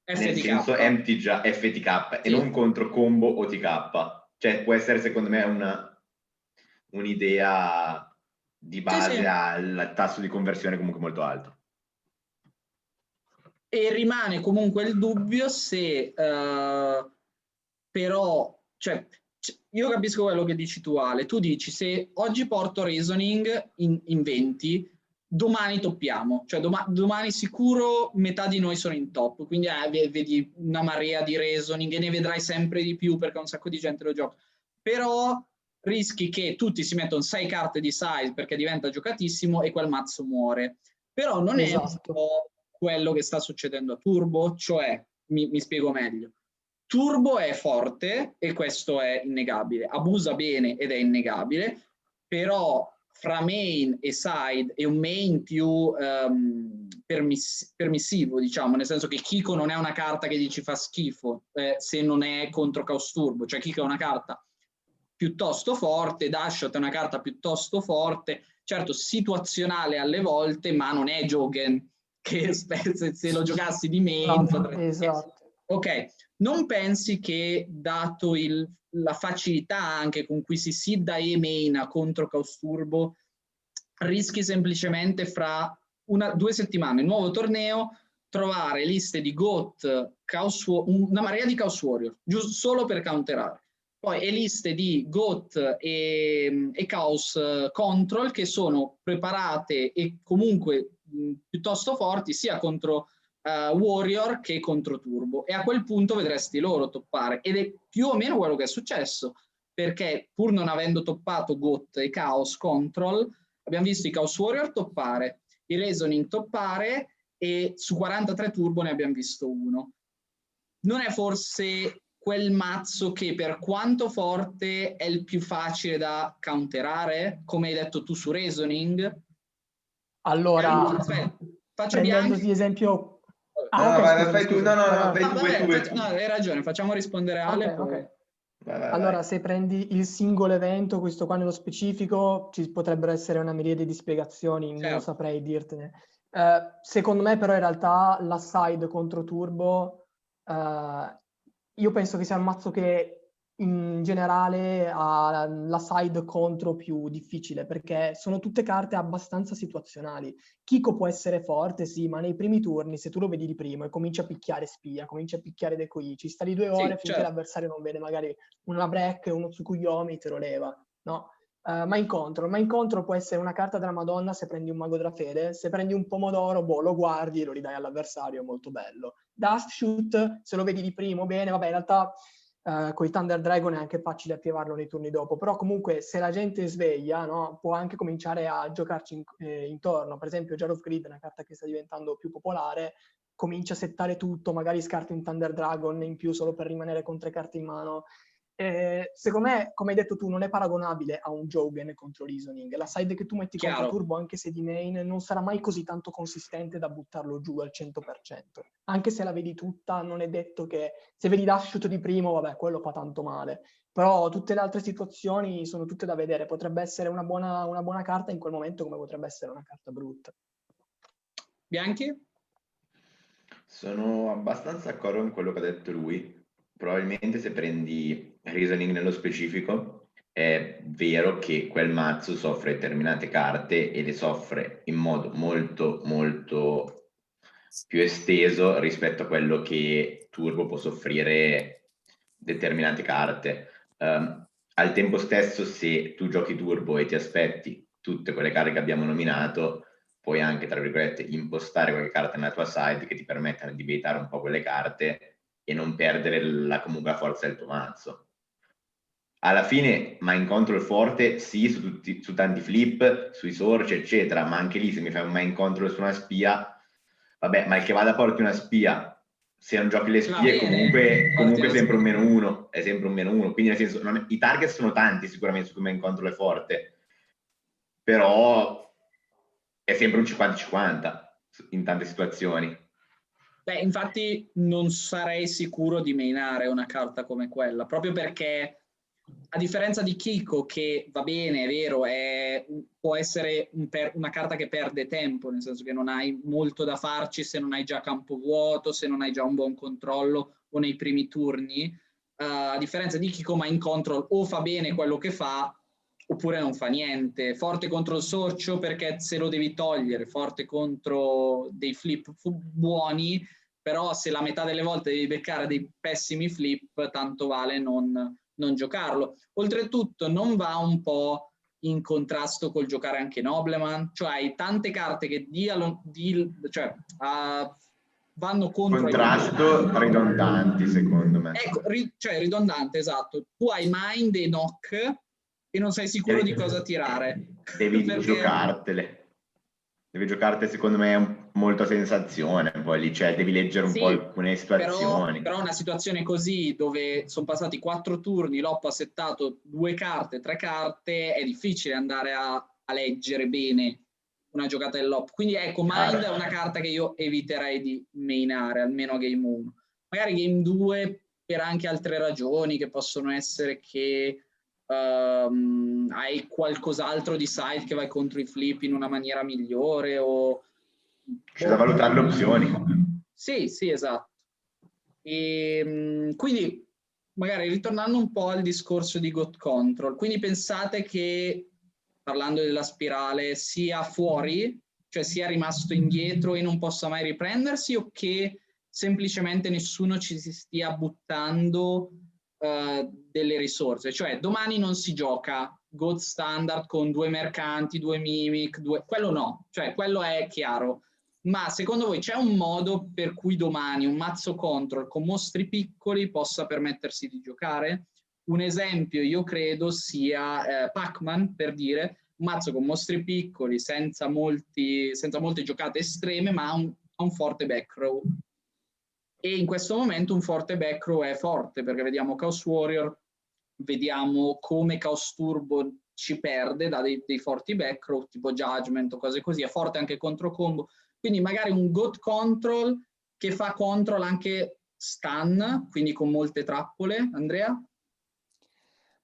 nel senso Empty Jar FTK e non contro combo OTK. Cioè può essere secondo me un'idea di base al tasso di conversione comunque molto alto. E rimane comunque il dubbio se però, cioè, io capisco quello che dici tu Ale, tu dici se oggi porto Reasoning in 20, domani toppiamo, cioè domani sicuro metà di noi sono in top, quindi vedi una marea di Reasoning e ne vedrai sempre di più perché un sacco di gente lo gioca, però rischi che tutti si mettono 6 carte di size perché diventa giocatissimo e quel mazzo muore. Però non è un po' quello che sta succedendo a Turbo, cioè, mi spiego meglio. Turbo è forte e questo è innegabile, abusa bene ed è innegabile, però fra main e side è un main più permissivo, diciamo, nel senso che Kiko non è una carta che dici fa schifo se non è contro Chaos Turbo, cioè Kiko è una carta piuttosto forte, Dashot è una carta piuttosto forte, certo situazionale alle volte, ma non è Jogen, che se lo giocassi di main esatto. Ok, non pensi che dato la facilità anche con cui si sidda e maina contro Chaos Turbo, rischi semplicemente fra 2 settimane, nuovo torneo, trovare liste di GOAT, una marea di Chaos Warrior, giusto solo per counterare. Poi e liste di GOAT e Chaos Control che sono preparate e comunque piuttosto forti sia contro Warrior che contro Turbo. E a quel punto vedresti loro toppare. Ed è più o meno quello che è successo, perché pur non avendo toppato GOAT e Chaos Control, abbiamo visto i Chaos Warrior toppare, i Reasoning toppare, e su 43 turbo ne abbiamo visto uno. Non è forse quel mazzo che per quanto forte è il più facile da counterare, come hai detto tu su Reasoning? Allora, faccio prendendo Bianchi. di esempio... No, ok, vai, scusami, fai tu, scusami. vai tu. No, hai ragione, facciamo rispondere Ale. Ok, ok. Vai, Allora, vai. se prendi il singolo evento, questo qua nello specifico, ci potrebbero essere una miriade di spiegazioni, non Certo. saprei dirtene. Secondo me però in realtà la side contro Turbo, io penso che sia un mazzo che in generale ha la side contro più difficile, perché sono tutte carte abbastanza situazionali. Kiko può essere forte, sì, ma nei primi turni, se tu lo vedi di primo e cominci a picchiare spia, cominci a picchiare Dekoichi, sta lì 2 ore finché certo. l'avversario non vede magari una break, uno Tsukuyomi, te lo leva, no? Mind Control può essere una carta della Madonna se prendi un Mago della Fede, se prendi un pomodoro, boh, lo guardi e lo ridai all'avversario, molto bello. Dust Shoot, se lo vedi di primo, bene, vabbè, in realtà con i Thunder Dragon è anche facile attivarlo nei turni dopo, però comunque se la gente sveglia, no, può anche cominciare a giocarci intorno. Per esempio Jar of Greed è una carta che sta diventando più popolare, comincia a settare tutto, magari scarti un Thunder Dragon in più solo per rimanere con 3 carte in mano. Secondo me, come hai detto tu, non è paragonabile a un Jogen contro Reasoning. La side che tu metti contro Turbo, anche se di main, non sarà mai così tanto consistente da buttarlo giù al 100%. Anche se la vedi tutta, non è detto che se vedi Dashut di primo, vabbè, quello fa tanto male. Però tutte le altre situazioni sono tutte da vedere. Potrebbe essere una buona carta in quel momento, come potrebbe essere una carta brutta. Bianchi? Sono abbastanza d'accordo con quello che ha detto lui. Probabilmente se prendi Reasoning nello specifico, è vero che quel mazzo soffre determinate carte e le soffre in modo molto, molto più esteso rispetto a quello che Turbo può soffrire determinate carte. Al tempo stesso, se tu giochi Turbo e ti aspetti tutte quelle carte che abbiamo nominato, puoi anche, tra virgolette, impostare qualche carta nella tua side che ti permettano di baitare un po' quelle carte e non perdere comunque la forza del tuo mazzo. Alla fine Mind Control forte, sì, su tanti flip, sui sorci, eccetera, ma anche lì se mi fai un Mind Control su una spia, vabbè, mal che vada porti una spia, se non giochi le spie comunque è sempre un -1, è sempre un -1, quindi nel senso, i target sono tanti sicuramente su cui Mind Control è forte, però è sempre un 50-50 in tante situazioni. Beh, infatti non sarei sicuro di mainare una carta come quella, proprio perché a differenza di Kiko, che va bene, è vero, può essere una carta che perde tempo, nel senso che non hai molto da farci se non hai già campo vuoto, se non hai già un buon controllo o nei primi turni. A differenza di Kiko, Mind Control o fa bene quello che fa oppure non fa niente. Forte contro il sorcio perché se lo devi togliere, forte contro dei flip buoni, però se la metà delle volte devi beccare dei pessimi flip, tanto vale non giocarlo. Oltretutto non va un po' in contrasto col giocare anche Nobleman, cioè hai tante carte che vanno contro... Contrasto ridondanti, secondo me. Ecco, cioè ridondante, esatto. Tu hai Mind e Knock e non sei sicuro di cosa tirare. Devi giocartele. Devi giocartele, secondo me, molto a sensazione, poi lì, cioè devi leggere un po' alcune situazioni. Però una situazione così, dove sono passati 4 turni, Loppo ha settato 2 carte, 3 carte, è difficile andare a leggere bene una giocata del Loppo. Quindi ecco, Mind è una carta che io eviterei di mainare, almeno a Game 1. Magari Game 2 per anche altre ragioni, che possono essere che hai qualcos'altro di side che vai contro i flip in una maniera migliore o... C'è da valutare le opzioni. Sì, esatto. Quindi magari ritornando un po' al discorso di GOAT Control, quindi pensate che, parlando della spirale, sia fuori, cioè sia rimasto indietro e non possa mai riprendersi, o che semplicemente nessuno ci si stia buttando delle risorse? Cioè domani non si gioca Gold Standard con 2 mercanti, 2 Mimic, quello no, cioè quello è chiaro. Ma secondo voi c'è un modo per cui domani un mazzo control con mostri piccoli possa permettersi di giocare? Un esempio io credo sia Pac-Man, per dire, un mazzo con mostri piccoli, senza molte giocate estreme, ma ha un forte back row. E in questo momento un forte back row è forte, perché vediamo Chaos Warrior, vediamo come Chaos Turbo ci perde da dei forti back row, tipo Judgment o cose così, è forte anche contro combo. Quindi magari un GOAT control che fa control anche stun, quindi con molte trappole. Andrea?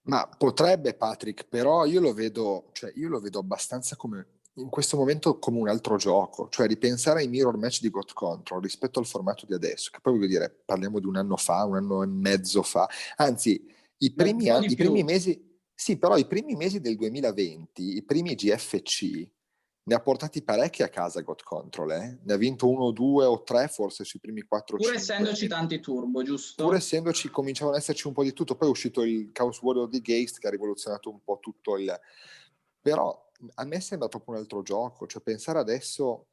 Ma potrebbe, Patrick, però io lo vedo abbastanza come, in questo momento, come un altro gioco, cioè ripensare ai mirror match di GOAT Control rispetto al formato di adesso, che poi voglio dire, parliamo di un anno fa, un anno e mezzo fa, anzi i primi mesi, sì, però i primi mesi del 2020, i primi GFC, ne ha portati parecchi a casa GOAT Control, ne ha vinto 1, 2 o 3 forse sui primi 4 pur 5. essendoci tanti turbo, giusto? Pur essendoci, cominciavano ad esserci un po' di tutto, poi è uscito il Chaos Warrior di Geist che ha rivoluzionato un po' tutto però a me sembra proprio un altro gioco, cioè pensare adesso,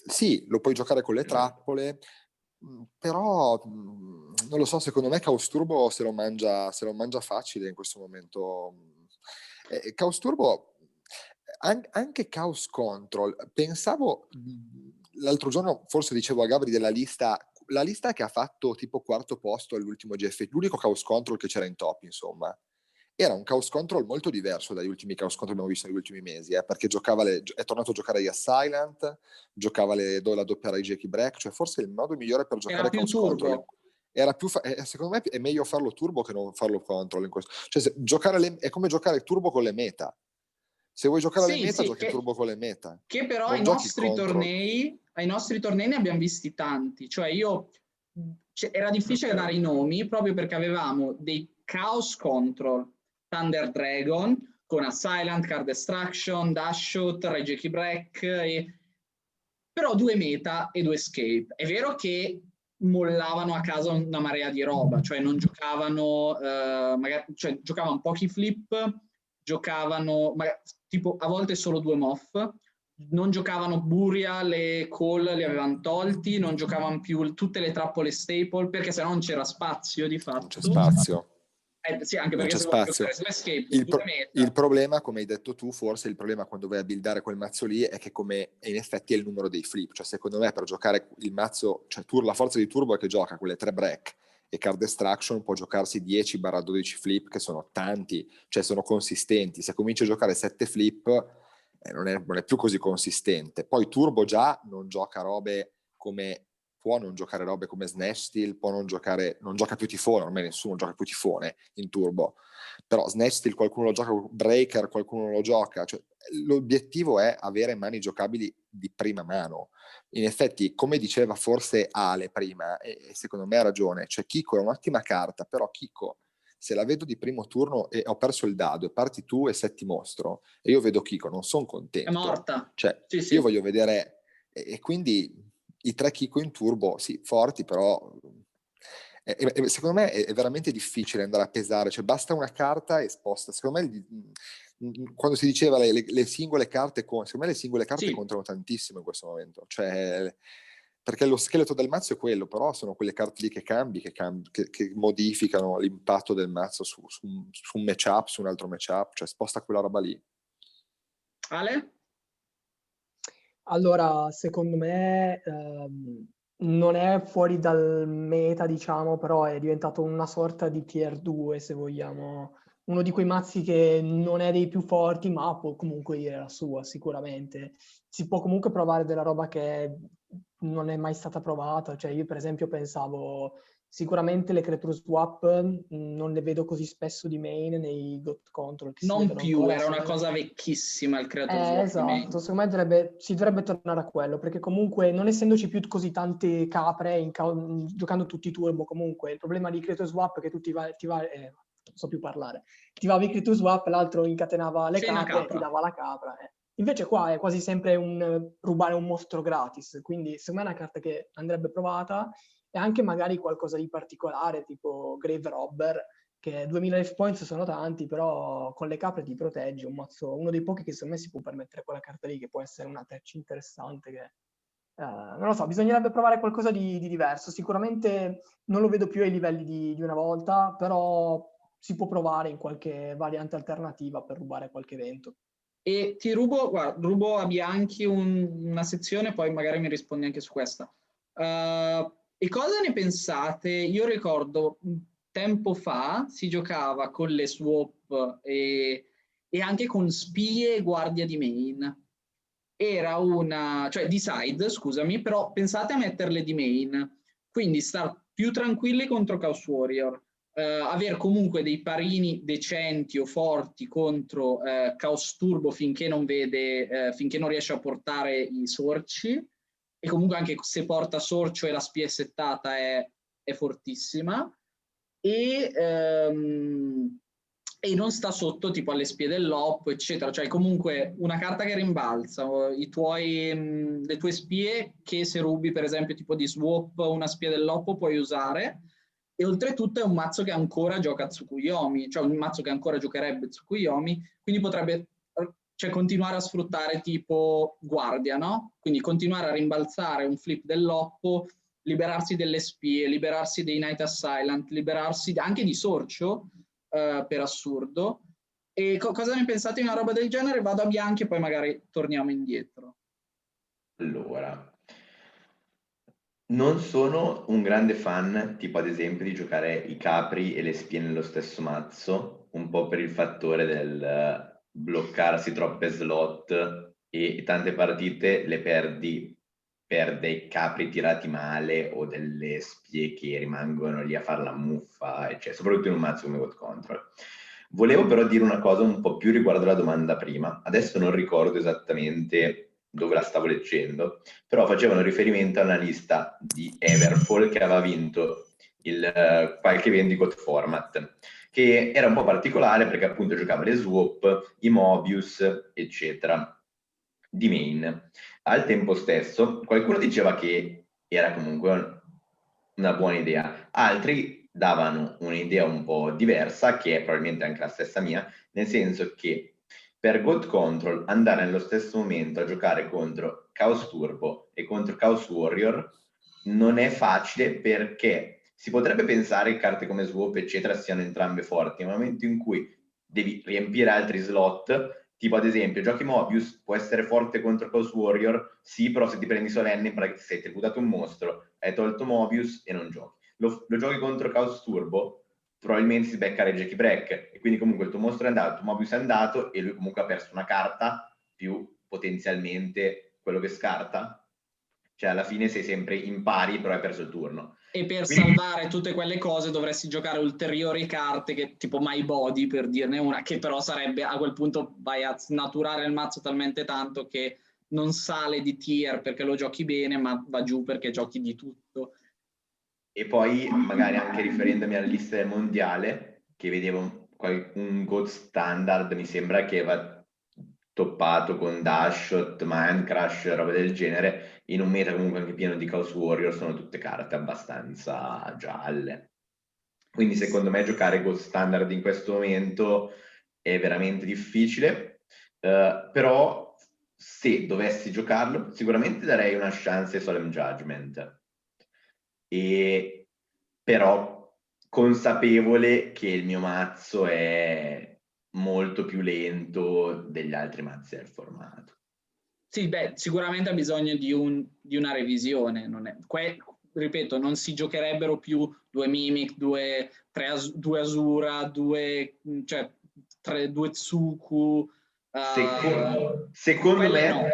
sì, lo puoi giocare con le trappole, però non lo so, secondo me Chaos Turbo se lo mangia facile in questo momento. Chaos Turbo, anche Chaos Control, pensavo l'altro giorno, forse dicevo a Gabri della lista, la lista che ha fatto tipo quarto posto all'ultimo GF, l'unico Chaos Control che c'era in top, insomma, era un Chaos Control molto diverso dagli ultimi Chaos Control che abbiamo visto negli ultimi mesi, perché è tornato a giocare a Silent, giocava la doppia Rai Jackie Break, cioè forse il modo migliore per giocare Chaos Control era più secondo me è meglio farlo turbo che non farlo control in questo. Cioè, è come giocare turbo con le meta. Se vuoi giocare alle meta, giochi turbo con le meta. Che però non ai nostri tornei ne abbiamo visti tanti. Cioè era difficile dare i nomi proprio perché avevamo dei Chaos Control, Thunder Dragon, con Silent, Card Destruction, Dashshot, Raijeki Break, però 2 meta e 2 escape. È vero che mollavano a casa una marea di roba, cioè non giocavano, cioè giocavano pochi flip, giocavano tipo a volte solo 2 moff, non giocavano Burial e Call, li avevano tolti, non giocavano più tutte le trappole staple perché sennò non c'era spazio di fatto. Non c'è spazio. Sì, anche perché se vuoi giocare su Escape, il problema, come hai detto tu, forse il problema quando vai a buildare quel mazzo lì è che in effetti è il numero dei flip, cioè secondo me per giocare il mazzo, cioè la forza di turbo è che gioca quelle 3 break e Card Destruction può giocarsi 10-12 flip che sono tanti, cioè sono consistenti. Se cominci a giocare 7 flip non è più così consistente. Poi turbo già non gioca robe come può non giocare robe come Snatch Steel, non gioca più tifone, ormai nessuno gioca più tifone in turbo, però Snatch Steel qualcuno lo gioca, Breaker qualcuno lo gioca, cioè, l'obiettivo è avere mani giocabili di prima mano. In effetti, come diceva forse Ale prima, e secondo me ha ragione, cioè Kiko è un'ottima carta, però Kiko, se la vedo di primo turno e ho perso il dado e parti tu e setti mostro e io vedo Kiko, non sono contento. È morta. Cioè, sì. Io voglio vedere, e quindi i 3 Kiko in turbo, sì, forti, però secondo me è veramente difficile andare a pesare, cioè basta una carta e sposta. Secondo me quando si diceva le singole carte, secondo me le singole carte contano tantissimo in questo momento, cioè perché lo scheletro del mazzo è quello, però sono quelle carte lì che modificano l'impatto del mazzo su un matchup, su un altro matchup, cioè sposta quella roba lì. Ale? Allora, secondo me non è fuori dal meta, diciamo, però è diventato una sorta di tier 2, se vogliamo. Uno di quei mazzi che non è dei più forti, ma può comunque dire la sua, sicuramente. Si può comunque provare della roba che non è mai stata provata. Cioè, io per esempio pensavo... Sicuramente le creature swap non le vedo così spesso di main nei GOAT Control. Non più, era una cosa vecchissima il creature swap. Esatto, secondo me si dovrebbe tornare a quello, perché comunque non essendoci più così tante capre giocando tutti i turbo, comunque il problema di creature swap è che tu non so più parlare, attivavi creature swap, l'altro incatenava le capre e ti dava la capra. Invece qua è quasi sempre un rubare un mostro gratis, quindi secondo me è una carta che andrebbe provata, e anche magari qualcosa di particolare, tipo Grave Robber, che 2000 life points sono tanti, però con le capre ti proteggi, uno dei pochi che secondo me si può permettere quella carta lì, che può essere una touch interessante, che non lo so, bisognerebbe provare qualcosa di diverso. Sicuramente non lo vedo più ai livelli di una volta, però si può provare in qualche variante alternativa per rubare qualche evento. E ti rubo, guarda, rubo a Bianchi una sezione, poi magari mi rispondi anche su questa. E cosa ne pensate? Io ricordo tempo fa si giocava con le swap e anche con spie e guardia di main. Era cioè di side, scusami, però pensate a metterle di main, quindi star più tranquilli contro Chaos Warrior, avere comunque dei parini decenti o forti contro Chaos Turbo finché non finché non riesce a portare i sorci, e comunque anche se porta sorcio e la spia è settata è fortissima, e non sta sotto tipo alle spie dell'op, eccetera. Cioè comunque una carta che rimbalza, le tue spie, che se rubi per esempio tipo di swap una spia dell'op puoi usare, e oltretutto è un mazzo che ancora gioca Tsukuyomi, cioè un mazzo che ancora giocherebbe Tsukuyomi, quindi potrebbe continuare a sfruttare tipo guardia, no? Quindi continuare a rimbalzare un flip dell'oppo, liberarsi delle spie, liberarsi dei Night Assailant, liberarsi anche di sorcio, per assurdo. E cosa ne pensate di una roba del genere? Vado a Bianchi e poi magari torniamo indietro. Allora, non sono un grande fan, tipo ad esempio, di giocare i capri e le spie nello stesso mazzo, un po' per il fattore del bloccarsi troppe slot e tante partite le perdi per dei capri tirati male o delle spie che rimangono lì a fare la muffa, eccetera, soprattutto in un mazzo come God Control. Volevo però dire una cosa un po' più riguardo alla domanda prima. Adesso non ricordo esattamente dove la stavo leggendo, però facevano riferimento a una lista di Everfall che aveva vinto qualche evento di God Format, che era un po' particolare perché appunto giocava le swap, i Mobius, eccetera, di main. Al tempo stesso, qualcuno diceva che era comunque una buona idea, altri davano un'idea un po' diversa, che è probabilmente anche la stessa mia, nel senso che per God Control andare nello stesso momento a giocare contro Chaos Turbo e contro Chaos Warrior non è facile, perché si potrebbe pensare che carte come Swap eccetera siano entrambe forti, ma nel momento in cui devi riempire altri slot, tipo ad esempio giochi Mobius, può essere forte contro Chaos Warrior, sì, però se ti prendi Solenne in pratica sei tributato un mostro, hai tolto Mobius e non giochi. Lo giochi contro Chaos Turbo, probabilmente si becca Jackie Break, e quindi comunque il tuo mostro è andato, il tuo Mobius è andato e lui comunque ha perso una carta più potenzialmente quello che scarta. Cioè alla fine sei sempre in pari, però hai perso il turno. E per Quindi, salvare tutte quelle cose dovresti giocare ulteriori carte, che, tipo My Body per dirne una, che però sarebbe, a quel punto vai a snaturare il mazzo talmente tanto che non sale di tier perché lo giochi bene, ma va giù perché giochi di tutto. e poi magari anche riferendomi alla lista del mondiale, che vedevo un God Standard, mi sembra che va toppato con Dashshot, Mind Crush, roba del genere, in un meta comunque anche pieno di Chaos Warrior, sono tutte carte abbastanza gialle. Quindi secondo me giocare God Standard in questo momento è veramente difficile, però se dovessi giocarlo sicuramente darei una chance a Solemn Judgment, e però consapevole che il mio mazzo è molto più lento degli altri mazzi del formato. Sì, beh, sicuramente ha bisogno di una revisione. Ripeto, non si giocherebbero più 2 Mimic, 2 Asura, 2 Tsuku. Secondo Quelle me no.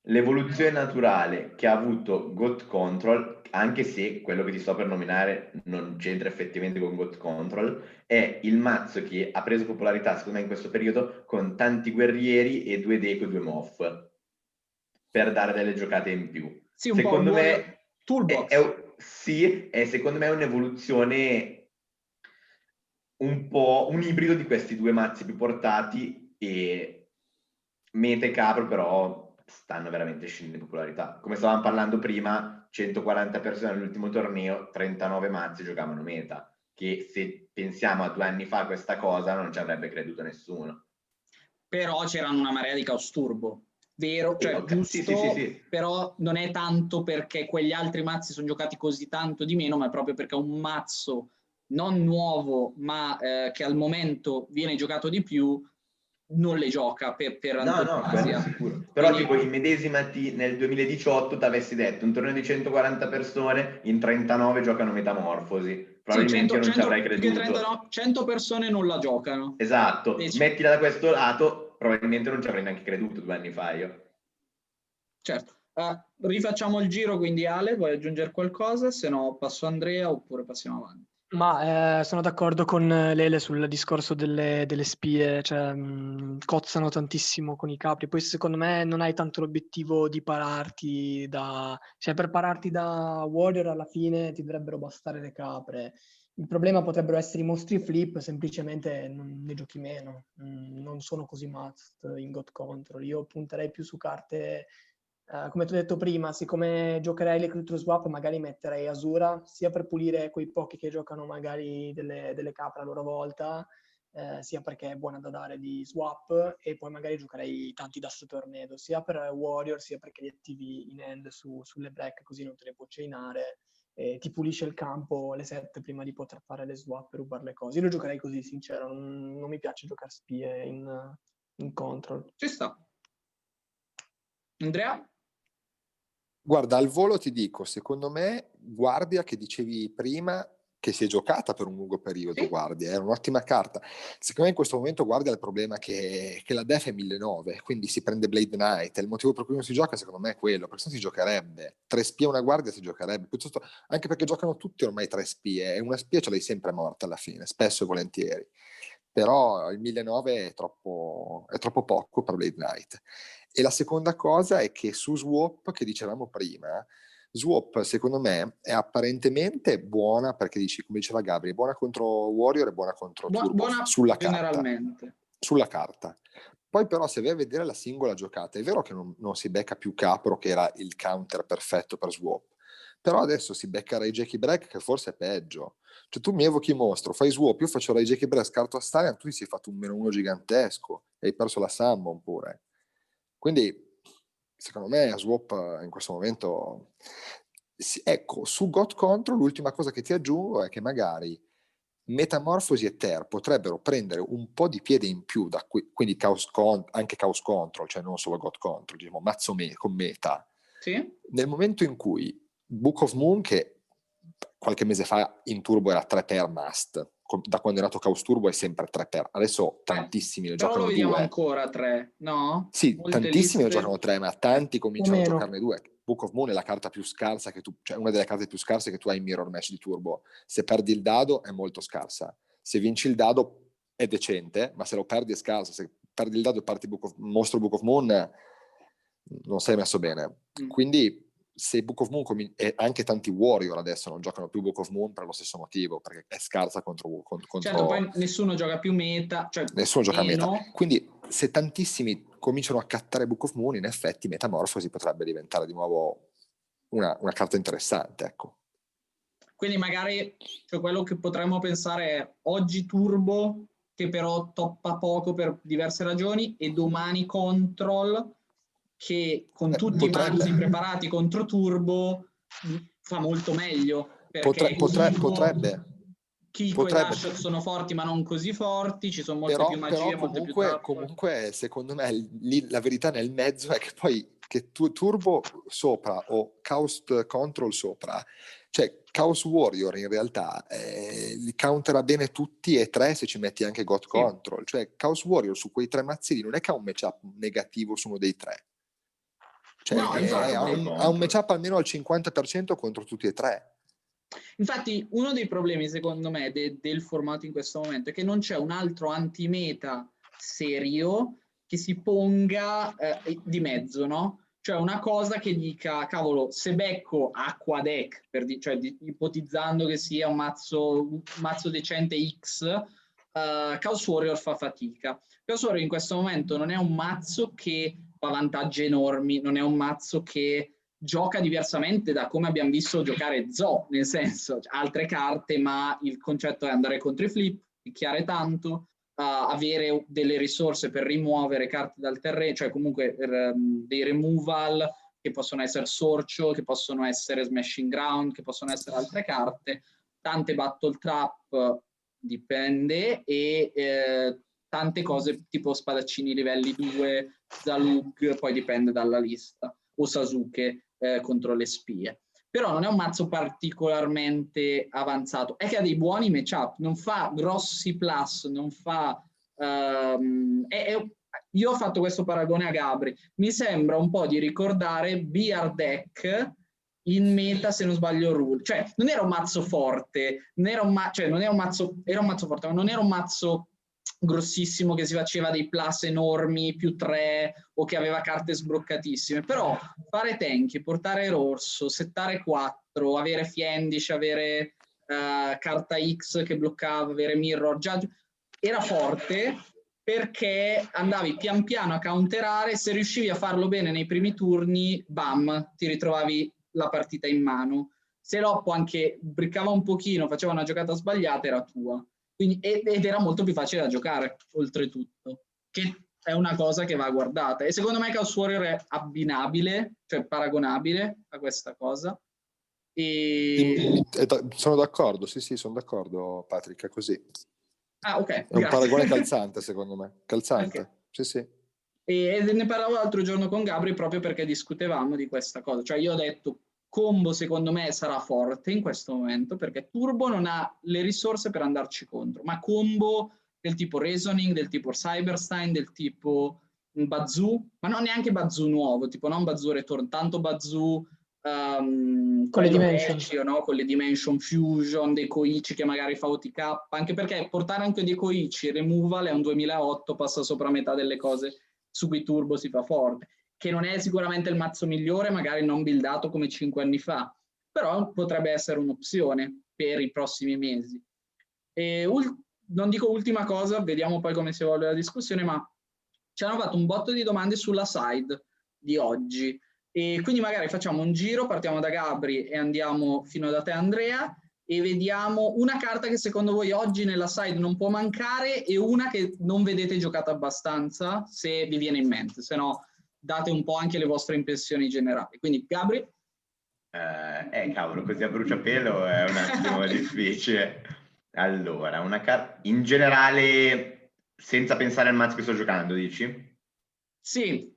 l'evoluzione naturale che ha avuto God Control, anche se quello che ti sto per nominare non c'entra effettivamente con God Control, è il mazzo che ha preso popolarità secondo me in questo periodo con tanti guerrieri e 2 Deco e 2 Moff, per dare delle giocate in più. Sì, un po' Secondo me toolbox. sì, secondo me è un'evoluzione un po' un ibrido di questi due mazzi più portati, e mete capro però stanno veramente scendendo in popolarità. Come stavamo parlando prima, 140 persone all'ultimo torneo, 39 mazzi giocavano meta, che se pensiamo a 2 anni fa questa cosa non ci avrebbe creduto nessuno. Però c'erano una marea di Caos Turbo, vero? Cioè, Okay. giusto, Sì. però non è tanto perché quegli altri mazzi sono giocati così tanto di meno, ma è proprio perché un mazzo non nuovo, ma che al momento viene giocato di più, non le gioca per No, quello antonomasia. sicuro. Però Quindi, tipo immedesimati nel 2018 ti avessi detto un torneo di 140 persone, in 39 giocano Metamorfosi. sì, Probabilmente io non ci avrei più che creduto. 39, 100 persone non la giocano. Esatto, mettila da questo lato, probabilmente non ci avrei neanche creduto 2 anni fa io. Certo. Rifacciamo il giro, quindi Ale, vuoi aggiungere qualcosa? Se no passo a Andrea oppure passiamo avanti. Ma sono d'accordo con Lele sul discorso delle spie, cioè cozzano tantissimo con i capri. Poi secondo me non hai tanto l'obiettivo di pararti cioè per pararti da Warrior alla fine ti dovrebbero bastare le capre. Il problema potrebbero essere i mostri flip, semplicemente ne giochi meno. Non sono così must in God Control. Io punterei più su carte. Come ti ho detto prima, siccome giocherei l'Eclutro Swap, magari metterei Asura, sia per pulire quei pochi che giocano magari delle capre a loro volta, sia perché è buona da dare di swap, e poi magari giocherei tanti Dust Tornado, sia per Warrior, sia perché li attivi in hand sulle black, così non te le può chainare, e ti pulisce il campo le 7 prima di poter fare le swap e rubare le cose. Io lo giocherei così, sincero, non mi piace giocare spie in control. Ci sta. Andrea? Guarda, al volo ti dico, secondo me, Guardia, che dicevi prima, che si è giocata per un lungo periodo, Sì. Guardia, era un'ottima carta. Secondo me in questo momento Guardia ha il problema che la def è 1009, quindi si prende Blade Knight, e il motivo per cui non si gioca secondo me è quello, perché se no si giocherebbe. 3 spie e una Guardia si giocherebbe, piuttosto, anche perché giocano tutti ormai 3 spie, e una spia ce l'hai sempre morta alla fine, spesso e volentieri. Però il 1009 è troppo poco per Blade Knight. E la seconda cosa è che su Swap, che dicevamo prima, Swap secondo me è apparentemente buona perché dici, come diceva Gabri, è buona contro Warrior e buona contro Turbo Buona sulla generalmente. carta. Sulla carta. Poi però se vai a vedere la singola giocata, è vero che non si becca più Capro, che era il counter perfetto per Swap, però adesso si becca Ray Jackie Break, che forse è peggio. Cioè tu mi evochi mostro, fai Swap, io faccio Ray Jackie Break, scarto a Stalion, tu ti sei fatto un -1 gigantesco e hai perso la Summon pure. Quindi, secondo me, Swap in questo momento... Ecco, su God Control l'ultima cosa che ti aggiungo è che magari Metamorfosi e Ter potrebbero prendere un po' di piede in più, quindi anche Chaos Control, cioè non solo God Control, diciamo mazzo con meta. Sì? Nel momento in cui Book of Moon, che qualche mese fa in Turbo era 3 per must, da quando è nato Chaos Turbo è sempre 3 per, adesso tantissimi ne però giocano lo vediamo 2. ancora 3, no? Sì, Molte tantissimi ne liste. giocano 3, ma tanti cominciano a meno. giocarne 2. Book of Moon è la carta più scarsa che tu, cioè una delle carte più scarse che tu hai in Mirror Match di Turbo. Se perdi il dado è molto scarsa. Se vinci il dado è decente, ma se lo perdi è scarsa. Se perdi il dado e parti mostro Book of Moon non sei messo bene. Quindi se Book of Moon e anche tanti Warrior adesso non giocano più Book of Moon per lo stesso motivo, perché è scarsa contro Certo, poi nessuno gioca più meta, cioè nessuno gioca meno. meta. Quindi se tantissimi cominciano a cattare Book of Moon, in effetti Metamorfosi potrebbe diventare di nuovo una carta interessante, ecco. Quindi magari cioè, quello che potremmo pensare è oggi Turbo, che però toppa poco per diverse ragioni, e domani Control, che con tutti i mazzi preparati contro Turbo fa molto meglio. Perché Potrebbe. Kiko e Dash sono forti ma non così forti, ci sono molte più magie, molte più trappole. Comunque secondo me lì la verità nel mezzo è che poi che Turbo sopra o Chaos Control sopra, cioè Chaos Warrior in realtà li countera bene tutti e 3 se ci metti anche God Control, cioè Chaos Warrior su quei 3 mazzi lì non è che ha un matchup negativo su uno dei 3, cioè no, ha un matchup almeno al 50% contro tutti e 3. Infatti, uno dei problemi, secondo me, del formato in questo momento è che non c'è un altro antimeta serio che si ponga di mezzo, no? Cioè una cosa che dica, cavolo, se becco Aqua Deck, cioè ipotizzando che sia un mazzo decente X, Chaos Warrior fa fatica. Chaos Warrior in questo momento non è un mazzo che fa vantaggi enormi, non è un mazzo che gioca diversamente da come abbiamo visto giocare Zo, nel senso, altre carte, ma il concetto è andare contro i flip, picchiare tanto, avere delle risorse per rimuovere carte dal terreno, cioè comunque dei removal che possono essere sorcio, che possono essere smashing ground, che possono essere altre carte, tante battle trap, dipende, e tante cose tipo spadaccini livelli 2, Zalug, poi dipende dalla lista, o Sasuke contro le spie. Però non è un mazzo particolarmente avanzato, è che ha dei buoni matchup, non fa grossi plus, non fa... io ho fatto questo paragone a Gabri, mi sembra un po' di ricordare BR Deck in meta, se non sbaglio, rule, cioè non era un mazzo forte, non era un cioè non era un mazzo, era un mazzo forte, ma non era un mazzo grossissimo che si faceva dei plus enormi, più 3, o che aveva carte sbloccatissime, però fare tank, portare rosso, settare 4, avere Fiendish, avere carta X che bloccava, avere mirror, judge, era forte, perché andavi pian piano a counterare, se riuscivi a farlo bene nei primi turni, bam, ti ritrovavi la partita in mano. Se Loppo anche briccava un pochino, faceva una giocata sbagliata, era tua. Quindi, ed era molto più facile da giocare, oltretutto, che è una cosa che va guardata. E secondo me Chaos Warrior è abbinabile, cioè paragonabile a questa cosa. Sono d'accordo, sì, sono d'accordo, Patrick, è così. Ah, ok. È un paragone calzante, secondo me. Calzante, okay. Sì. E ne parlavo l'altro giorno con Gabri proprio perché discutevamo di questa cosa. Cioè io ho detto, Combo secondo me sarà forte in questo momento perché Turbo non ha le risorse per andarci contro, ma Combo del tipo Reasoning, del tipo Cyberstein, del tipo Bazoo, ma non neanche Bazoo nuovo, tipo non Bazoo Return, tanto Bazoo con le Dimension, vecchio, no? Con le Dimension Fusion, dei Koichi che magari fa OTK, anche perché portare anche dei Koichi removal è un 2008, passa sopra metà delle cose su cui Turbo si fa forte, che non è sicuramente il mazzo migliore, magari non buildato come 5 anni fa, però potrebbe essere un'opzione per i prossimi mesi. E non dico ultima cosa, vediamo poi come si evolve la discussione, ma ci hanno fatto un botto di domande sulla side di oggi, e quindi magari facciamo un giro, partiamo da Gabri e andiamo fino da te Andrea, e vediamo una carta che secondo voi oggi nella side non può mancare e una che non vedete giocata abbastanza, se vi viene in mente, se no date un po' anche le vostre impressioni generali. Quindi Gabri? Cavolo, così a bruciapelo è un attimo difficile. Allora, una carta in generale, senza pensare al mazzo che sto giocando, dici? Sì,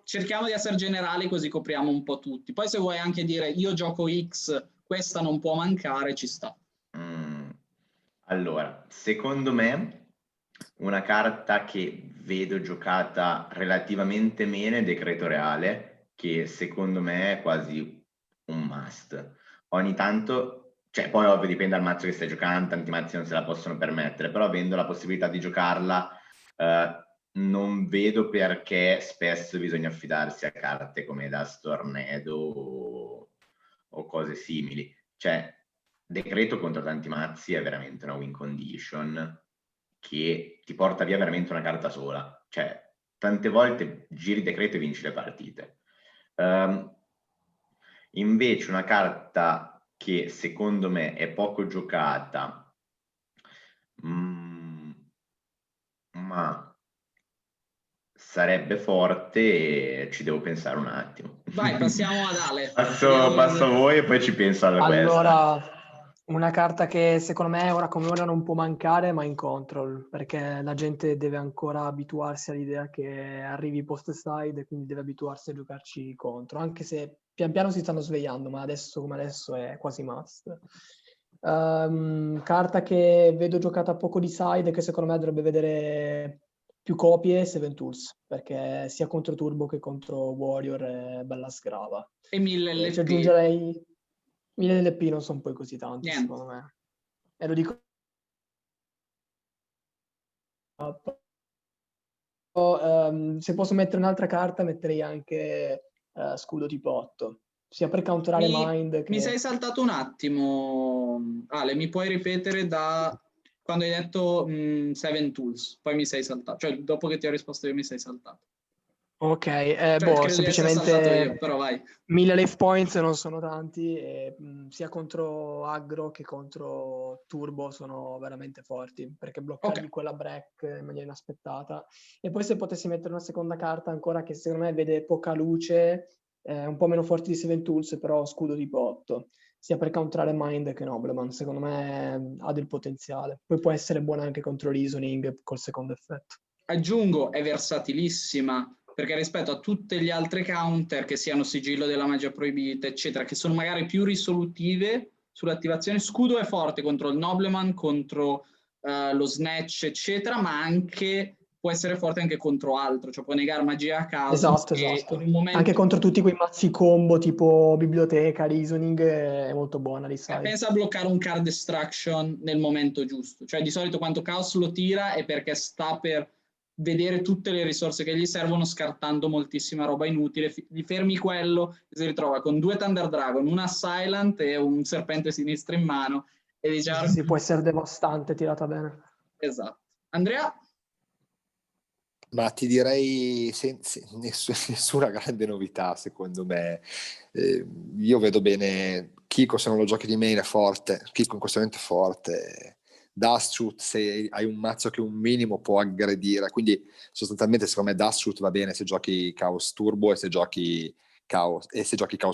cerchiamo di essere generali così copriamo un po' tutti. Poi se vuoi anche dire io gioco X, questa non può mancare, ci sta. Allora, secondo me una carta che vedo giocata relativamente bene è Decreto Reale, che secondo me è quasi un must. Ogni tanto, cioè poi ovvio dipende dal mazzo che stai giocando, tanti mazzi non se la possono permettere, però avendo la possibilità di giocarla non vedo perché spesso bisogna affidarsi a carte come Dust Tornado o cose simili. Cioè, Decreto contro tanti mazzi è veramente una win condition che ti porta via veramente una carta sola. Cioè, tante volte giri Decreto e vinci le partite. Invece una carta che secondo me è poco giocata, ma sarebbe forte e ci devo pensare un attimo. Vai, passiamo ad Ale. Passo a voi e poi ci penso alla allora, questa. una carta che secondo me ora come ora non può mancare, ma in control, perché la gente deve ancora abituarsi all'idea che arrivi post side e quindi deve abituarsi a giocarci contro, anche se pian piano si stanno svegliando, ma adesso come adesso è quasi must. Carta che vedo giocata poco di side e che secondo me dovrebbe vedere più copie, Seven Tools, perché sia contro Turbo che contro Warrior è bella sgrava. E 1000 LP. Ci aggiungerei 1000 LP, non sono poi così tanti, Niente. secondo me. E lo dico. Se posso mettere un'altra carta, metterei anche scudo tipo 8, sia per counterare Mind che... Mi sei saltato un attimo, Ale, mi puoi ripetere da quando hai detto Seven Tools, poi mi sei saltato, cioè dopo che ti ho risposto io mi sei saltato. Ok, Cioè, credo di essere saltato io, semplicemente però vai. 1000 life points non sono tanti e sia contro aggro che contro turbo sono veramente forti, perché bloccargli Ok. quella break in maniera inaspettata. E poi se potessi mettere una seconda carta ancora che secondo me vede poca luce, un po' meno forte di Seven Tools, però scudo tipo 8, sia per countrare Mind che Nobleman, secondo me ha del potenziale. Poi può essere buona anche contro Reasoning col secondo effetto. Aggiungo, è versatilissima, perché rispetto a tutte le altre counter, che siano sigillo della magia proibita, eccetera, che sono magari più risolutive sull'attivazione, scudo è forte contro il Nobleman, contro lo Snatch, eccetera, ma anche può essere forte anche contro altro, cioè può negare magia a caso Esatto, e esatto. in un momento... Anche contro tutti quei mazzi combo tipo biblioteca, reasoning, è molto buona di side. Pensa a bloccare un card destruction nel momento giusto, cioè di solito quando Chaos lo tira è perché sta per vedere tutte le risorse che gli servono scartando moltissima roba inutile, gli fermi quello e si ritrova con 2 Thunder Dragon, una Silent e un serpente sinistro in mano e dice Sì, può essere devastante tirata bene. esatto. Andrea? Ma ti direi nessuna grande novità, secondo me. Io vedo bene Kiko, se non lo giochi di main è forte, Kiko in questo momento è forte. Dustshoot, se hai un mazzo che un minimo può aggredire, quindi sostanzialmente secondo me Dustshoot va bene se giochi Chaos Turbo e se giochi Chaos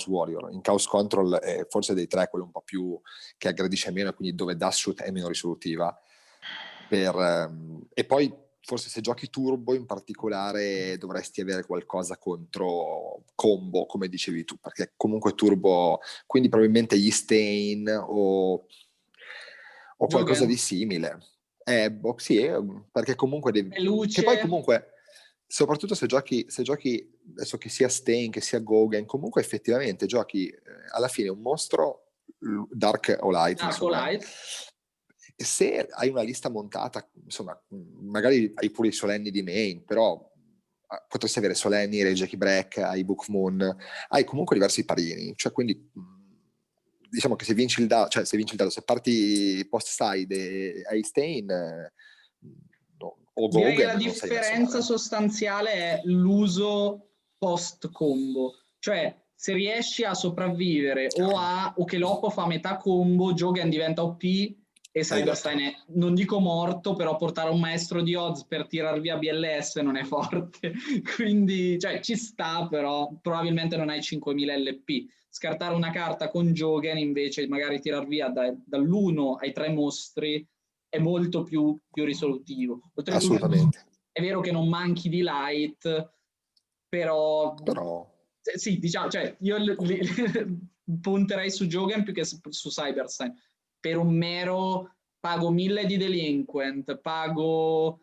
Warrior. In Chaos Control è forse dei tre quello un po' più che aggredisce meno, quindi dove Dustshoot è meno risolutiva. E poi forse se giochi Turbo in particolare dovresti avere qualcosa contro combo, come dicevi tu, perché comunque Turbo, quindi probabilmente gli Stain o qualcosa di simile. Sì, perché comunque Luce. che poi comunque soprattutto se giochi adesso che sia Stain che sia Gaugen, comunque effettivamente giochi alla fine un mostro Dark o Light, insomma. Se hai una lista montata, insomma, magari hai pure i solenni di main, però potresti avere solenni, Rejeki Break, hai Book of Moon, hai comunque diversi parini, cioè quindi diciamo che se vinci il dado, se parti post side e hai Stain o Direi che Gaugen, la non sei messo differenza male. sostanziale è l'uso post combo, cioè se riesci a sopravvivere o che l'oppo fa metà combo, Jogan diventa OP e Cyberstein è, non dico morto, però portare un maestro di odds per tirar via BLS non è forte, quindi cioè, ci sta, però probabilmente non hai 5000 LP. Scartare una carta con Jogan invece magari tirar via dall'1 ai 3 mostri è molto più risolutivo. Oltretutto, Assolutamente. è vero che non manchi di light, però sì, diciamo, cioè, io punterei su Jogan più che su Cyberstein. Per un mero pago 1000 di delinquent, prendo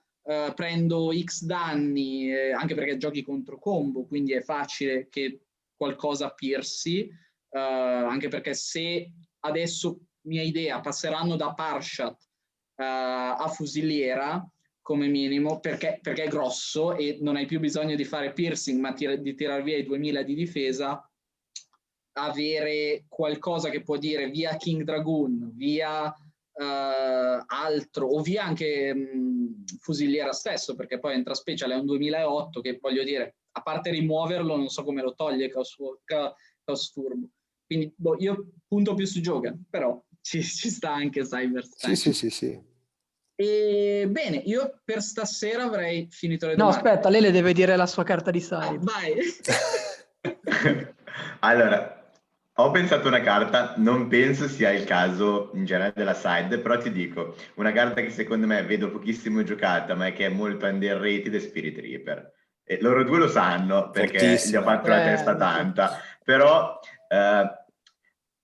X danni, anche perché giochi contro combo, quindi è facile che qualcosa piersi, anche perché se adesso, mia idea, passeranno da Parshat a fusiliera come minimo perché è grosso e non hai più bisogno di fare piercing ma di tirar via i 2000 di difesa, avere qualcosa che può dire via King Dragoon, via altro o via anche fusiliera stesso, perché poi entra special è un 2008 che voglio dire, a parte rimuoverlo non so come lo toglie Chaos Turbo, quindi io punto più su Jogan, però ci sta anche Cyberstein. Sì. E bene, io per stasera avrei finito le No, domande. aspetta, lei le deve dire la sua carta di side. Vai. Allora, ho pensato una carta, non penso sia il caso in generale della side, però ti dico, una carta che secondo me vedo pochissimo giocata, ma che è molto underrated è Spirit Reaper. E loro due lo sanno, perché gli ho Fortissima. fatto la testa tanta, però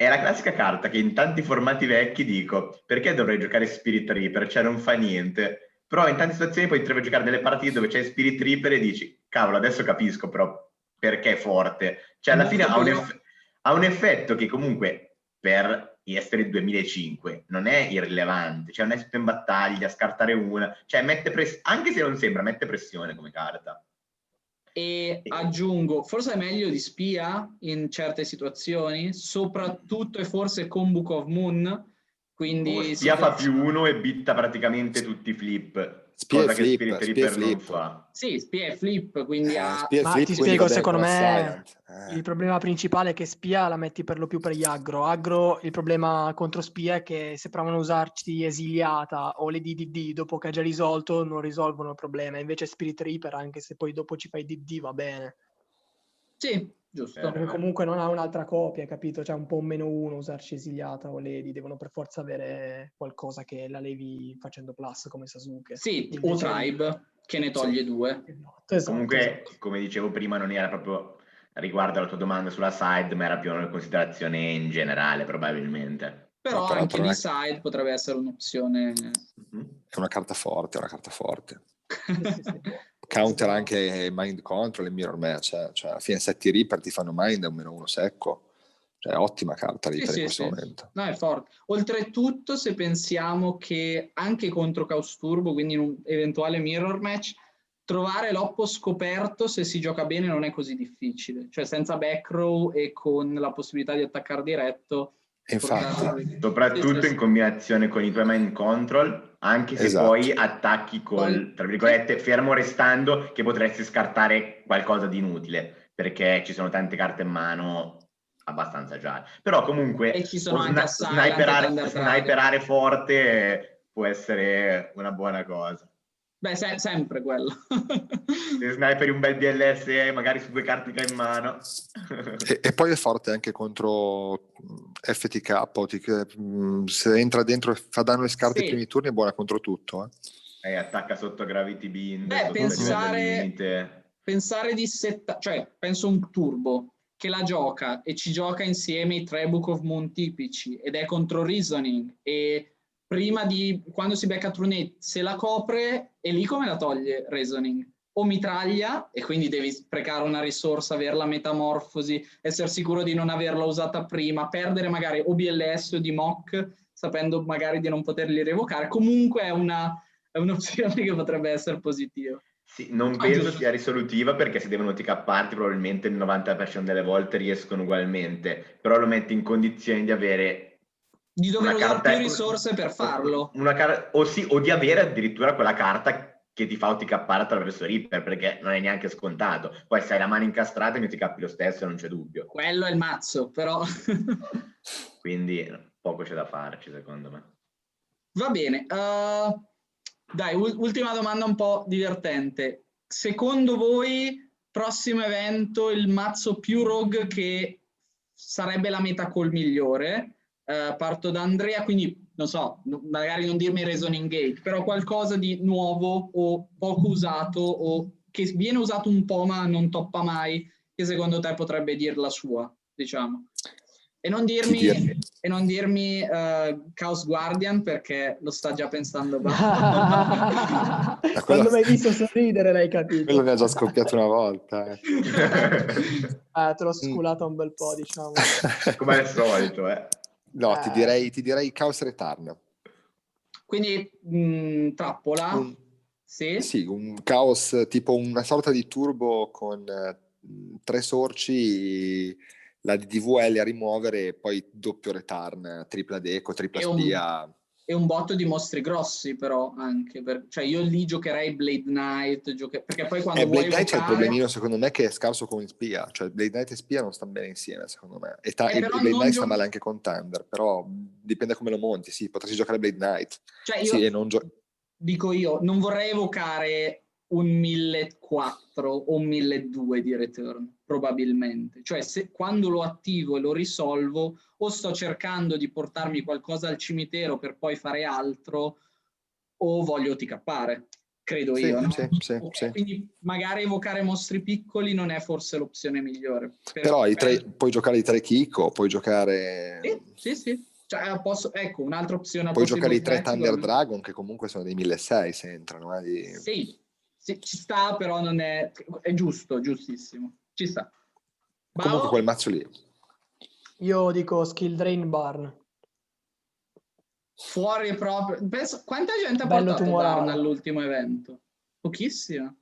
è la classica carta che in tanti formati vecchi dico, perché dovrei giocare Spirit Reaper? Cioè non fa niente. Però in tante situazioni poi ti trovi a giocare delle partite dove c'è Spirit Reaper e dici, cavolo, adesso capisco però perché è forte. Cioè alla fine ha un effetto che comunque per essere il 2005 non è irrilevante, cioè un espo in battaglia, scartare una, cioè anche se non sembra, mette pressione come carta. E aggiungo, forse è meglio di spia in certe situazioni, soprattutto e forse con Book of Moon, Quindi Spia fa +1 e bitta praticamente tutti i flip, Spia cosa e che flip, Spirit spia e Reaper non flip. fa. sì, spia e flip, quindi ha... Spia e Ma flip, ti quindi spiego, va bene secondo con me Assailant. il problema principale è che spia la metti per lo più per gli aggro. Aggro, il problema contro spia è che se provano a usarci esiliata o le DDD dopo che ha già risolto, non risolvono il problema. Invece Spirit Reaper, anche se poi dopo ci fai DD, va bene. Sì, giusto. Perché comunque non ha un'altra copia, capito? C'è un po' un -1 usarci esiliata o Lady, devono per forza avere qualcosa che la levi facendo plus come Sasuke. Sì, o Invece Tribe, che ne toglie 2. Esatto. Comunque, come dicevo prima, non era proprio riguardo alla tua domanda sulla side, ma era più una considerazione in generale, probabilmente. Però però anche non di è- side potrebbe essere un'opzione. È una carta forte, è una carta forte. Sì. Counter Esatto. anche Mind Control e Mirror Match, cioè alla fine 7 Reaper ti fanno Mind, è un -1 secco, cioè ottima carta Reaper in questo momento. No, è forte. Oltretutto, se pensiamo che anche contro Chaos Turbo, quindi in un eventuale mirror match, trovare l'oppo scoperto se si gioca bene non è così difficile. Cioè senza back row e con la possibilità di attaccare diretto. Infatti. Soprattutto in combinazione con i tuoi Mind Control, anche se Esatto. poi attacchi col, tra virgolette, fermo restando, che potresti scartare qualcosa di inutile, perché ci sono tante carte in mano abbastanza già. Però comunque E ci sono anche Assailant e Thunder Dragon. sniperare forte può essere una buona cosa. Beh, sempre quello. Se sniperi un bel DLS magari su 2 carte che hai in mano. E poi è forte anche contro FTK, se entra dentro e fa danno e scarta i primi turni è buona contro tutto. Attacca sotto Gravity Bind, Beh, sotto il livello limite. pensare di cioè penso un turbo che la gioca e ci gioca insieme i 3 Book of Moon tipici ed è contro Reasoning e prima di quando si becca Trunate se la copre e lì come la toglie Reasoning? O mitraglia e quindi devi sprecare una risorsa, avere la metamorfosi, essere sicuro di non averla usata prima, perdere magari o BLS o di Mock sapendo magari di non poterli revocare. Comunque è un'opzione che potrebbe essere positiva. Sì, non penso sia risolutiva perché se devono TK-parti probabilmente il 90% delle volte riescono ugualmente, però lo metti in condizioni di avere di dover una usare carta, più risorse per farlo. O di avere addirittura quella carta che ti fa OTK-pare attraverso Reaper, perché non è neanche scontato. Poi se hai la mano incastrata mi OTK lo stesso, non c'è dubbio. Quello è il mazzo, però... Quindi poco c'è da farci, secondo me. Va bene. Dai, ultima domanda un po' divertente. Secondo voi, prossimo evento, il mazzo più rogue che sarebbe la meta call migliore? Parto da Andrea, quindi non so, magari non dirmi Reasoning Gate, però qualcosa di nuovo o poco usato o che viene usato un po' ma non toppa mai, che secondo te potrebbe dir la sua, diciamo. E non dirmi Chaos Guardian perché lo sta già pensando. Quando mi hai visto sorridere l'hai capito. Quello mi ha già scoppiato una volta. Te l'ho sculato un bel po', diciamo. Come al solito, No, ti direi Chaos Return. Quindi trappola? Sì, un Chaos tipo una sorta di turbo con 3 sorci, la DVL a rimuovere e poi doppio return, tripla deco, tripla spia. E un botto di mostri grossi però anche, cioè io lì giocherei Blade Knight, perché poi quando vuoi Blade Knight c'è il evocare... problemino secondo me che è scarso con spia, cioè Blade Knight e spia non stanno bene insieme secondo me, e Blade Knight sta male anche con Thunder, però dipende come lo monti, sì, potresti giocare Blade Knight. Cioè io sì, e non dico io, non vorrei evocare un 1400 o un 1200 di return, probabilmente. Cioè, quando lo attivo e lo risolvo, o sto cercando di portarmi qualcosa al cimitero per poi fare altro, o voglio TK'are, credo io. No? Sì. Quindi magari evocare mostri piccoli non è forse l'opzione migliore. Però puoi giocare i 3 Kiko, puoi giocare... Sì. Cioè, ecco, un'altra opzione. Puoi giocare i 3 Thunder Dragon, che comunque sono dei 1600 se entrano. Sì, ci sta, però non è giusto, giustissimo. Ci sta. Comunque quel mazzo lì. Io dico Skill Drain Barn. Fuori proprio. Penso, quanta gente ha portato Barn all'ultimo evento? Pochissima.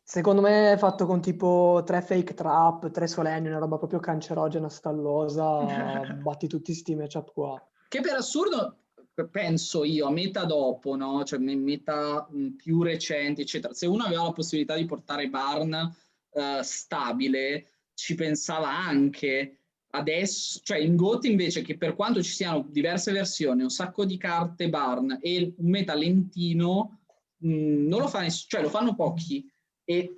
Secondo me è fatto con tipo 3 fake trap, 3 solenni, una roba proprio cancerogena, stallosa. Batti tutti sti matchup qua. Che per assurdo, penso io, a meta dopo, no? Cioè meta più recenti, eccetera, se uno aveva la possibilità di portare Barn stabile, ci pensava anche. Adesso, cioè in GOT invece, che per quanto ci siano diverse versioni, un sacco di carte Barn e un meta lentino, non lo fa nessuno, cioè lo fanno pochi e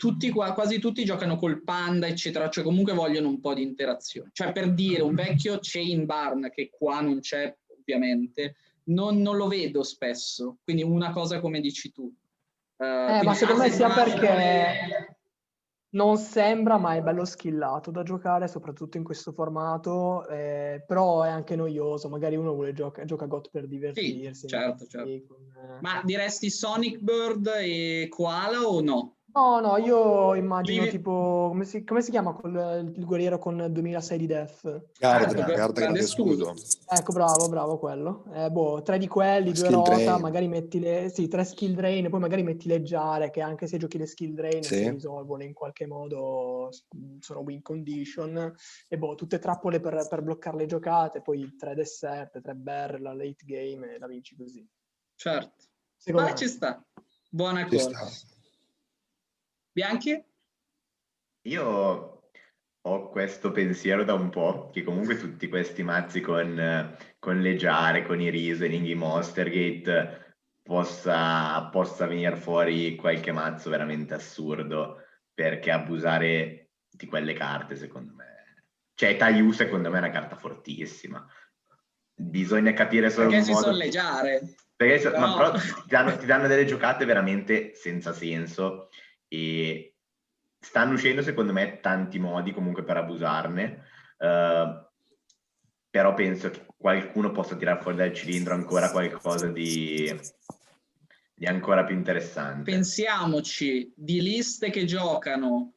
quasi tutti giocano col Panda, eccetera, cioè comunque vogliono un po' di interazione. Cioè per dire, un vecchio Chain Barn, che qua non c'è ovviamente, non lo vedo spesso, quindi una cosa come dici tu. Ma secondo me sia perché non sembra, ma è bello skillato da giocare, soprattutto in questo formato, però è anche noioso, magari uno vuole gioca GOT per divertirsi. Sì, certo. Ma diresti Sonic Bird e Koala o no? No, io immagino tipo, come si chiama il guerriero con 2006 di Def? Guarda, grande scudo. Ecco, bravo quello. 3 di quelli, 2 Skill rota, drain. magari metti 3 skill drain, poi magari metti le giare, che anche se giochi le skill drain Sì. si risolvono in qualche modo, sono win condition, e tutte trappole per bloccare le giocate, poi 3 dessert, 3 barrel, la late game, e la vinci così. Certo. Secondo Ma me. ci sta. Buona Ci cosa. sta. Bianchi? Io ho questo pensiero da un po', che comunque tutti questi mazzi con le giare, con i reasoning, i Monstergate, possa venire fuori qualche mazzo veramente assurdo, perché abusare di quelle carte, secondo me... Cioè, Taiyu, secondo me, è una carta fortissima. Bisogna capire solo Perché un si modo... solleggiare. Ma però ti danno delle giocate veramente senza senso, e stanno uscendo secondo me tanti modi comunque per abusarne, però penso che qualcuno possa tirare fuori dal cilindro ancora qualcosa di ancora più interessante. Pensiamoci di liste che giocano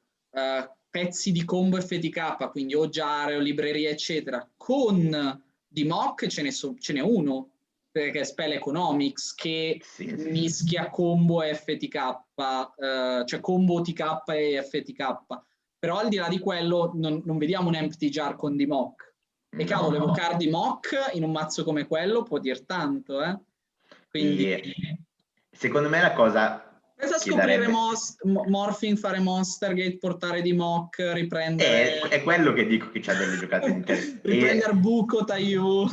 pezzi di combo FTK, quindi o Giare o libreria eccetera, con di mock ce n'è uno, perché è Spell Economics, che mischia combo e FTK, cioè combo TK e FTK, però al di là di quello non vediamo un Empty Jar con di mock. E cavolo, evocare di mock in un mazzo come quello può dir tanto, Quindi... Secondo me la cosa... Pensa a scoprire Morphing, fare Monstergate, portare di mock, riprendere... È quello che dico, che c'ha delle giocate interessanti. riprendere Buco, Taiyu...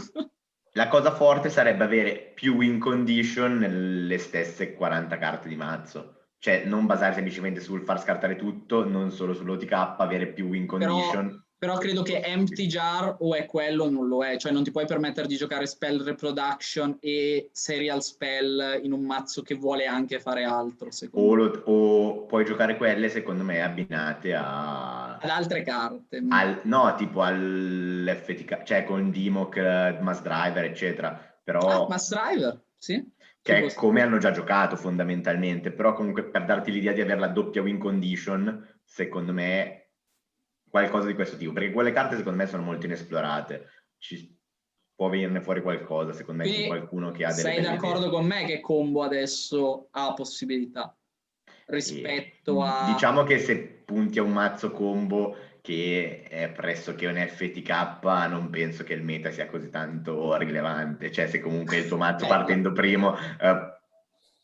La cosa forte sarebbe avere più win condition nelle stesse 40 carte di mazzo. Cioè non basare semplicemente sul far scartare tutto, non solo sull'OTK, avere più win condition. Però credo che Empty Jar o è quello o non lo è. Cioè non ti puoi permettere di giocare Spell Reproduction e Serial Spell in un mazzo che vuole anche fare altro, secondo me. O puoi giocare quelle, secondo me, abbinate ad altre carte. No, tipo all'FTK, cioè con Dimok, Mass Driver, eccetera. Però... Mass Driver, sì. Che è come hanno già giocato fondamentalmente, però comunque per darti l'idea di avere la doppia win condition, secondo me qualcosa di questo tipo, perché quelle carte secondo me sono molto inesplorate, può venirne fuori qualcosa, secondo me, quindi con qualcuno che ha delle sei d'accordo con me che combo adesso ha possibilità rispetto a... Diciamo che se punti a un mazzo combo che è pressoché un FTK, non penso che il meta sia così tanto rilevante. Cioè, se comunque il tuo mazzo partendo primo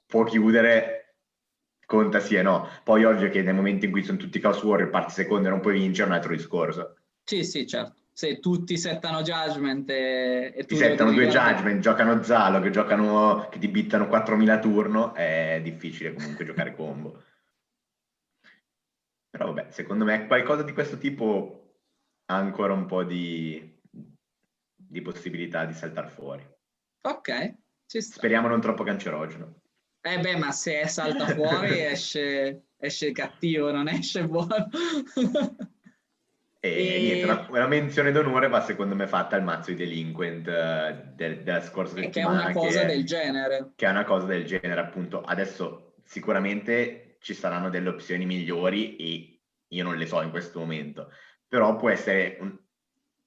può chiudere, conta sì e no. Poi ovvio che nel momento in cui sono tutti Chaos Warrior, parti secondo e non puoi vincere, è un altro discorso. Sì, certo. Se tutti settano Judgment e tu... Ti settano 2 Judgment, giocano Zalo, che ti bittano 4.000 a turno, è difficile comunque giocare combo. Però vabbè, secondo me qualcosa di questo tipo ha ancora un po' di possibilità di saltare fuori. Ok, ci sta. Speriamo non troppo cancerogeno. Ma se salta fuori esce cattivo, non esce buono. Niente, una menzione d'onore va secondo me fatta al mazzo di Delinquent della scorsa settimana. Che è una cosa del genere. Che è una cosa del genere, appunto. Adesso sicuramente ci saranno delle opzioni migliori e io non le so in questo momento, però può essere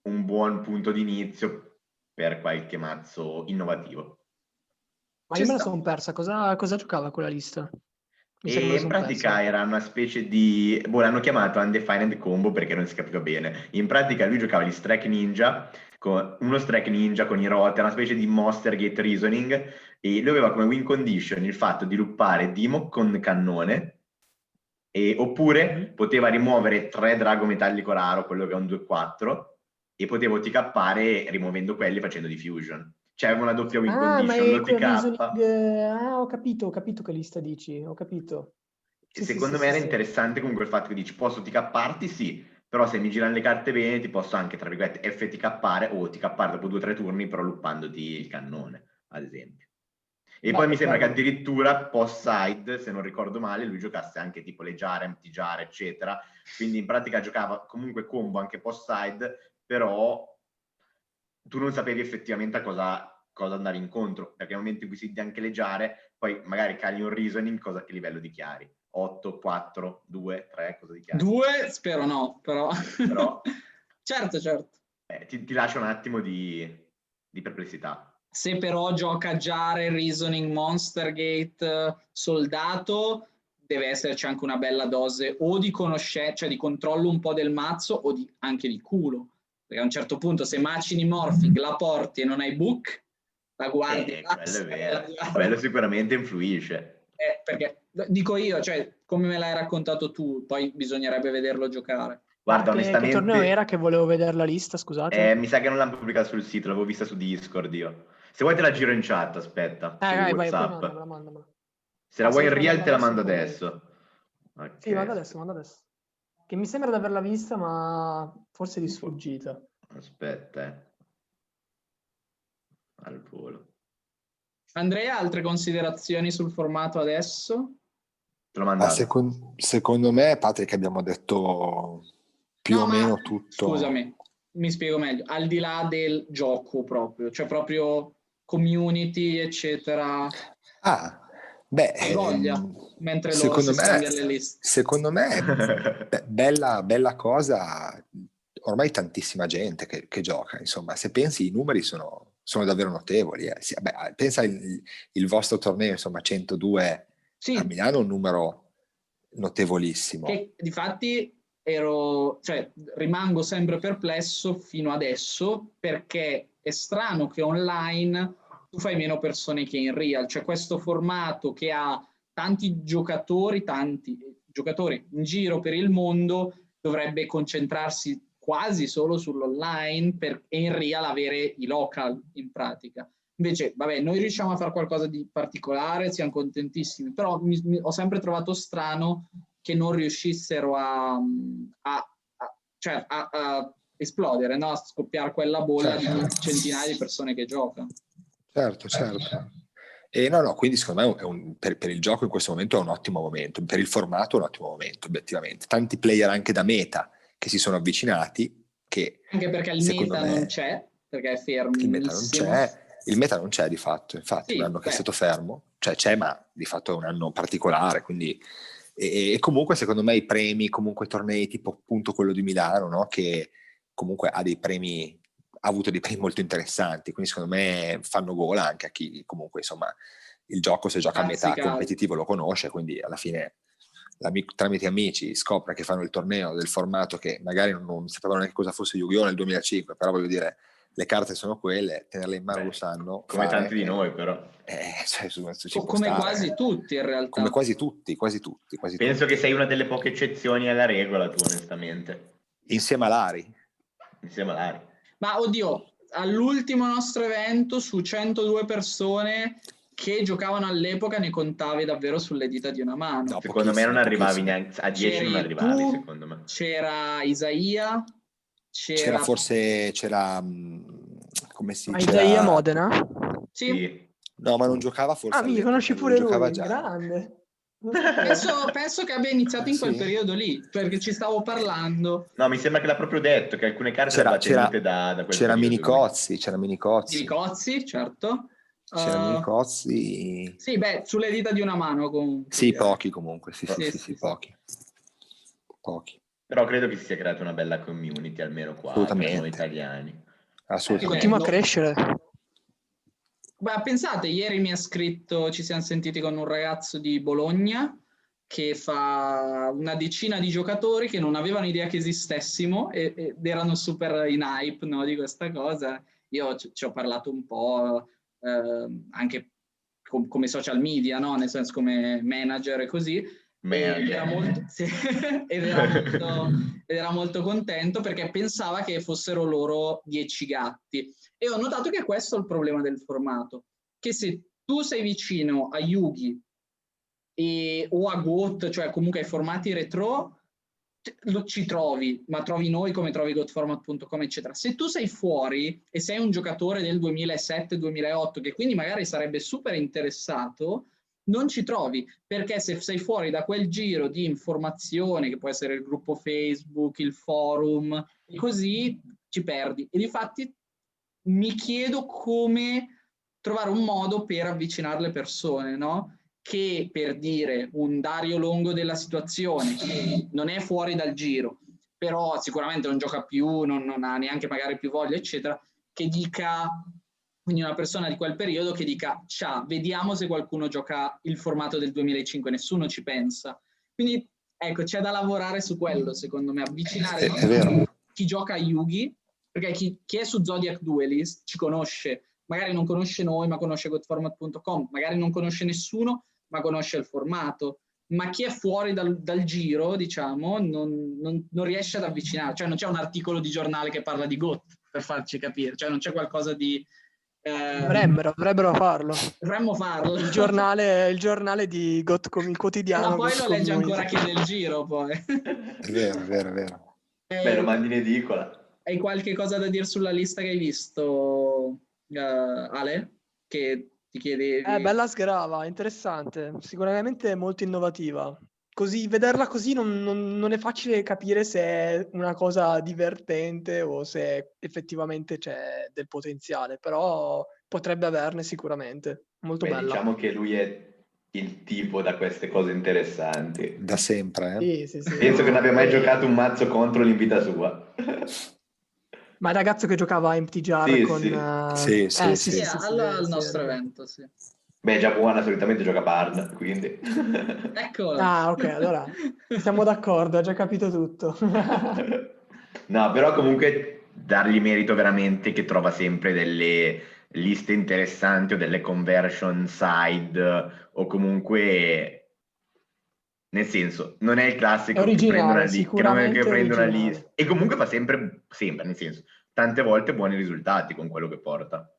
un buon punto di inizio per qualche mazzo innovativo. Ma io me la sono persa, cosa giocava quella lista? E in pratica era una specie di... l'hanno chiamato Undefined Combo perché non si capiva bene. In pratica lui giocava gli Strike Ninja, con uno strike ninja con i rote, una specie di Monster Gate Reasoning, e lui aveva come win condition il fatto di luppare Dimok con cannone, oppure poteva rimuovere 3 drago metallico raro, quello che è un 2-4, e potevo TK'are rimuovendo quelli facendo diffusion. Cioè aveva una doppia win Ma condition, è lo quel TK. reasoning... ho capito che lista dici, ho capito. Sì, Secondo me era interessante comunque il fatto che dici posso TK'arti, sì, però se mi girano le carte bene ti posso anche, tra virgolette, FTK'are o TK'are dopo 2 o 3 turni, però luppandoti il cannone, ad esempio. E poi mi sembra che addirittura post-side, se non ricordo male, lui giocasse anche tipo le Jarem, T-Jare, eccetera. Quindi in pratica giocava comunque combo anche post-side, però tu non sapevi effettivamente a cosa andare incontro, perché nel momento in cui si dà anche le Jare, poi magari cali un reasoning, che livello dichiari? 8, 4, 2, 3, cosa dichiari? 2, spero no, però... certo. Ti lascia un attimo di perplessità. Se però gioca Jare, Reasoning, Monster Gate, Soldato, deve esserci anche una bella dose o di conoscenza, cioè di controllo un po' del mazzo o anche di culo. Perché a un certo punto se macini Morphing, la porti e non hai book, la guardi. Quello è vero. Quello sicuramente influisce. Perché dico io, cioè, come me l'hai raccontato tu, poi bisognerebbe vederlo giocare. Guarda, onestamente... Che torneo era che volevo vedere la lista, scusate? Mi sa che non l'hanno pubblicata sul sito, l'avevo vista su Discord io. Se vuoi te la giro in chat, aspetta, su WhatsApp. Vai, mandamela. Se la vuoi in real te la mando adesso. Okay. Sì, manda adesso. Che mi sembra di averla vista, ma forse di sfuggita. Aspetta, al volo. Andrea, altre considerazioni sul formato adesso? Te l'ho mandato. Secondo me, Patrick, abbiamo detto più o meno tutto. Scusami, mi spiego meglio. Al di là del gioco proprio, cioè proprio community, eccetera. Hai voglia, mentre lo si scambia le liste. Secondo me, bella cosa, ormai tantissima gente che gioca, insomma, se pensi i numeri sono davvero notevoli. Sì, pensa il vostro torneo, insomma, 102 a Milano, un numero notevolissimo. Che difatti rimango sempre perplesso fino adesso, perché è strano che online tu fai meno persone che in real, cioè questo formato che ha tanti giocatori in giro per il mondo dovrebbe concentrarsi quasi solo sull'online e in real avere i local in pratica. Invece, noi riusciamo a fare qualcosa di particolare, siamo contentissimi, però ho sempre trovato strano che non riuscissero a esplodere, no? A scoppiare quella bolla di centinaia di persone che giocano. Certo. E quindi secondo me per il gioco in questo momento è un ottimo momento, per il formato è un ottimo momento, obiettivamente. Tanti player anche da meta che si sono avvicinati, anche perché il meta non c'è, perché è fermo. Il meta non c'è di fatto, infatti un anno che è stato fermo, cioè c'è ma di fatto è un anno particolare, quindi e comunque secondo me i premi, comunque tornei tipo appunto quello di Milano, no? Che comunque ha avuto dei premi molto interessanti, quindi secondo me fanno gola anche a chi comunque insomma il gioco, se gioca a metà competitivo lo conosce, quindi alla fine tramite amici scopre che fanno il torneo del formato che magari non sapevano neanche cosa fosse Yu-Gi-Oh! Nel 2005, però voglio dire le carte sono quelle, tenerle in mano lo sanno. Come tanti di noi però. Come quasi tutti in realtà. Come quasi tutti. Penso che sei una delle poche eccezioni alla regola tu, onestamente. Insieme a Lari. Ma oddio, all'ultimo nostro evento su 102 persone che giocavano all'epoca ne contavi davvero sulle dita di una mano. No, secondo me non arrivavi neanche a 10, non arrivavi secondo me. C'era Isaia, c'era come si dice? Isaia Modena? Sì. No, ma non giocava forse. Mi conosci pure lui, grande. Penso che abbia iniziato in quel periodo lì, perché ci stavo parlando. No, mi sembra che l'ha proprio detto, che alcune carte erano tenute da quel c'era periodo. C'era Minicozzi, certo. C'era Minicozzi. Sì, sulle dita di una mano comunque. Sì, pochi comunque, sì, pochi. Però credo che si sia creata una bella community, almeno qua, tra noi italiani. Assolutamente. Continua a crescere. Pensate, ieri mi ha scritto, ci siamo sentiti con un ragazzo di Bologna che fa una decina di giocatori che non avevano idea che esistessimo ed erano super in hype, no, di questa cosa. Io ci ho parlato un po' anche come social media, no? Nel senso come manager e così. Ed era molto, sì, ed era molto contento perché pensava che fossero loro 10 gatti. E ho notato che questo è il problema del formato, che se tu sei vicino a Yugi o a GOT, cioè comunque ai formati retro, ci trovi, ma trovi noi come trovi gotformat.com, eccetera. Se tu sei fuori e sei un giocatore del 2007-2008, che quindi magari sarebbe super interessato, non ci trovi, perché se sei fuori da quel giro di informazione, che può essere il gruppo Facebook, il forum, così ci perdi. E difatti mi chiedo come trovare un modo per avvicinare le persone, no? Che per dire un Dario Longo della situazione, che non è fuori dal giro, però sicuramente non gioca più, non ha neanche magari più voglia, eccetera, che dica, quindi una persona di quel periodo che dica, ciao, vediamo se qualcuno gioca il formato del 2005, nessuno ci pensa. Quindi ecco, c'è da lavorare su quello, secondo me, avvicinare è vero. chi gioca a Yugi, perché chi è su Zodiac Duelist ci conosce, magari non conosce noi, ma conosce gotformat.com, magari non conosce nessuno, ma conosce il formato. Ma chi è fuori dal giro, diciamo, non riesce ad avvicinare. Cioè non c'è un articolo di giornale che parla di GOT, per farci capire. Cioè non c'è qualcosa di... Dovrebbero farlo. Dovremmo farlo. Il giornale di GOT, il quotidiano. Ma poi GOT lo legge Community. ancora chi è del giro, poi. È vero. Beh, lo mandi in edicola. Hai qualche cosa da dire sulla lista che hai visto, Ale? Che ti chiedevi? Bella sgrava, interessante, sicuramente molto innovativa. Così, vederla così non è facile capire se è una cosa divertente o se effettivamente c'è del potenziale, però potrebbe averne sicuramente. Molto bella. Diciamo che lui è il tipo da queste cose interessanti. Da sempre, eh? Sì. Penso che non abbia mai giocato un mazzo contro in vita sua. Ma il ragazzo che giocava a Empty Jar Sì, con... sì. Sì, al nostro evento, sì. Beh, già buona, solitamente gioca Bard, quindi... Ecco. Ah, ok, allora siamo d'accordo, ho già capito tutto. No, però comunque dargli merito veramente che trova sempre delle liste interessanti o delle conversion side o comunque... Nel senso, non è il classico È originale, che prende una originale. lista e comunque fa sempre, nel senso, tante volte buoni risultati con quello che porta.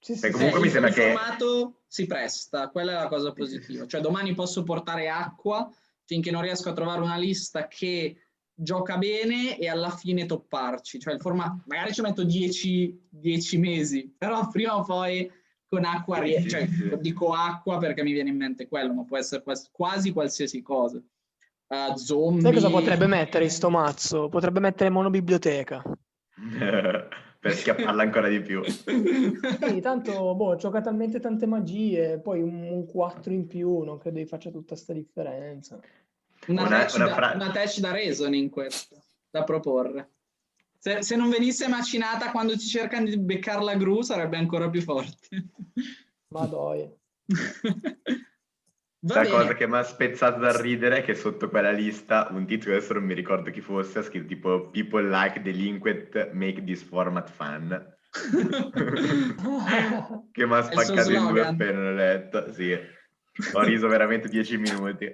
Sì, comunque mi sembra il che formato si presta, quella è la cosa positiva. Cioè domani posso portare acqua finché non riesco a trovare una lista che gioca bene e alla fine topparci. Cioè il formato, magari ci metto 10 mesi, però prima o poi con acqua, cioè dico acqua perché mi viene in mente quello, ma può essere quasi qualsiasi cosa. Zombie. Sai cosa potrebbe mettere in sto mazzo? Potrebbe mettere monobiblioteca. Per schiapparla ancora di più. Sì, tanto gioca talmente tante magie, poi un 4 in più, non credo che faccia tutta sta differenza. Una touch da reasoning questo, da proporre. Se non venisse macinata quando ci cercano di beccare la gru sarebbe ancora più forte. Madonna. La cosa che mi ha spezzato dal ridere è che sotto quella lista un titolo, adesso non mi ricordo chi fosse, ha scritto tipo "People like delinquent make this format fun". Che mi ha spaccato in due appena l'ho letto. Sì, ho riso veramente 10 minuti.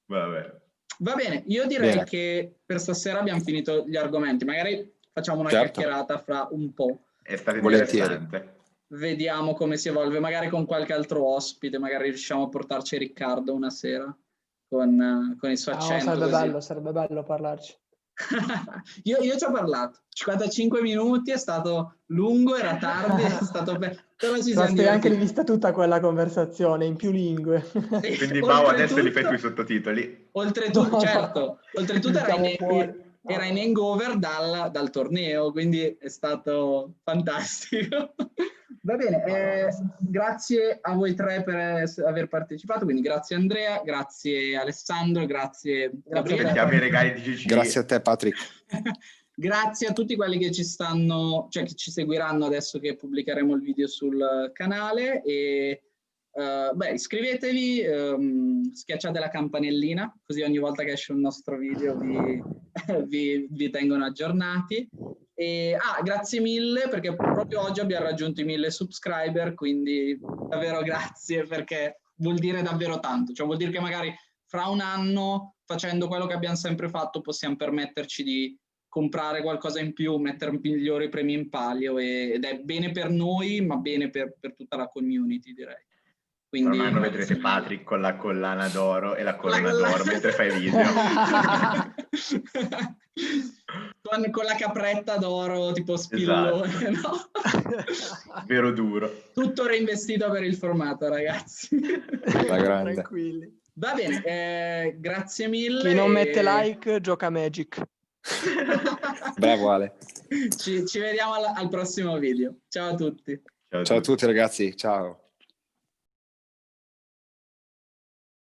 Vabbè. Va bene, io direi che per stasera abbiamo finito gli argomenti, magari facciamo una chiacchierata fra un po'. È stato interessante. Vediamo come si evolve, magari con qualche altro ospite, magari riusciamo a portarci Riccardo una sera con il suo accento. Sarebbe bello parlarci. io ci ho parlato 55 minuti, è stato lungo, era tardi, è stato bello. Però ci siamo divertiti. Anche vista tutta quella conversazione in più lingue. Quindi Bao adesso li fai tu i sottotitoli. Oltretutto era in hangover dal torneo, quindi è stato fantastico. Va bene, grazie a voi tre per aver partecipato, quindi grazie Andrea, grazie Alessandro, grazie Gabriele. I regali di GC. Grazie a te Patrick. Grazie a tutti quelli che ci stanno, cioè che ci seguiranno adesso che pubblicheremo il video sul canale e iscrivetevi, schiacciate la campanellina, così ogni volta che esce un nostro video vi tengono aggiornati. E, grazie mille, perché proprio oggi abbiamo raggiunto i 1000 subscriber, quindi davvero grazie, perché vuol dire davvero tanto. Cioè vuol dire che magari fra un anno, facendo quello che abbiamo sempre fatto, possiamo permetterci di comprare qualcosa in più, mettere migliori premi in palio, ed è bene per noi, ma bene per tutta la community, direi. Quindi, tra un anno vedrete Patrick con la collana d'oro e la corona d'oro mentre fai video. con la capretta d'oro tipo spillone, esatto. No? Vero duro. Tutto reinvestito per il formato, ragazzi. La grande. Tranquilli. Va bene, grazie mille. Chi non mette like gioca Magic. Bravo Ale. Ci vediamo al prossimo video. Ciao a tutti. Ciao a tutti ragazzi, ciao.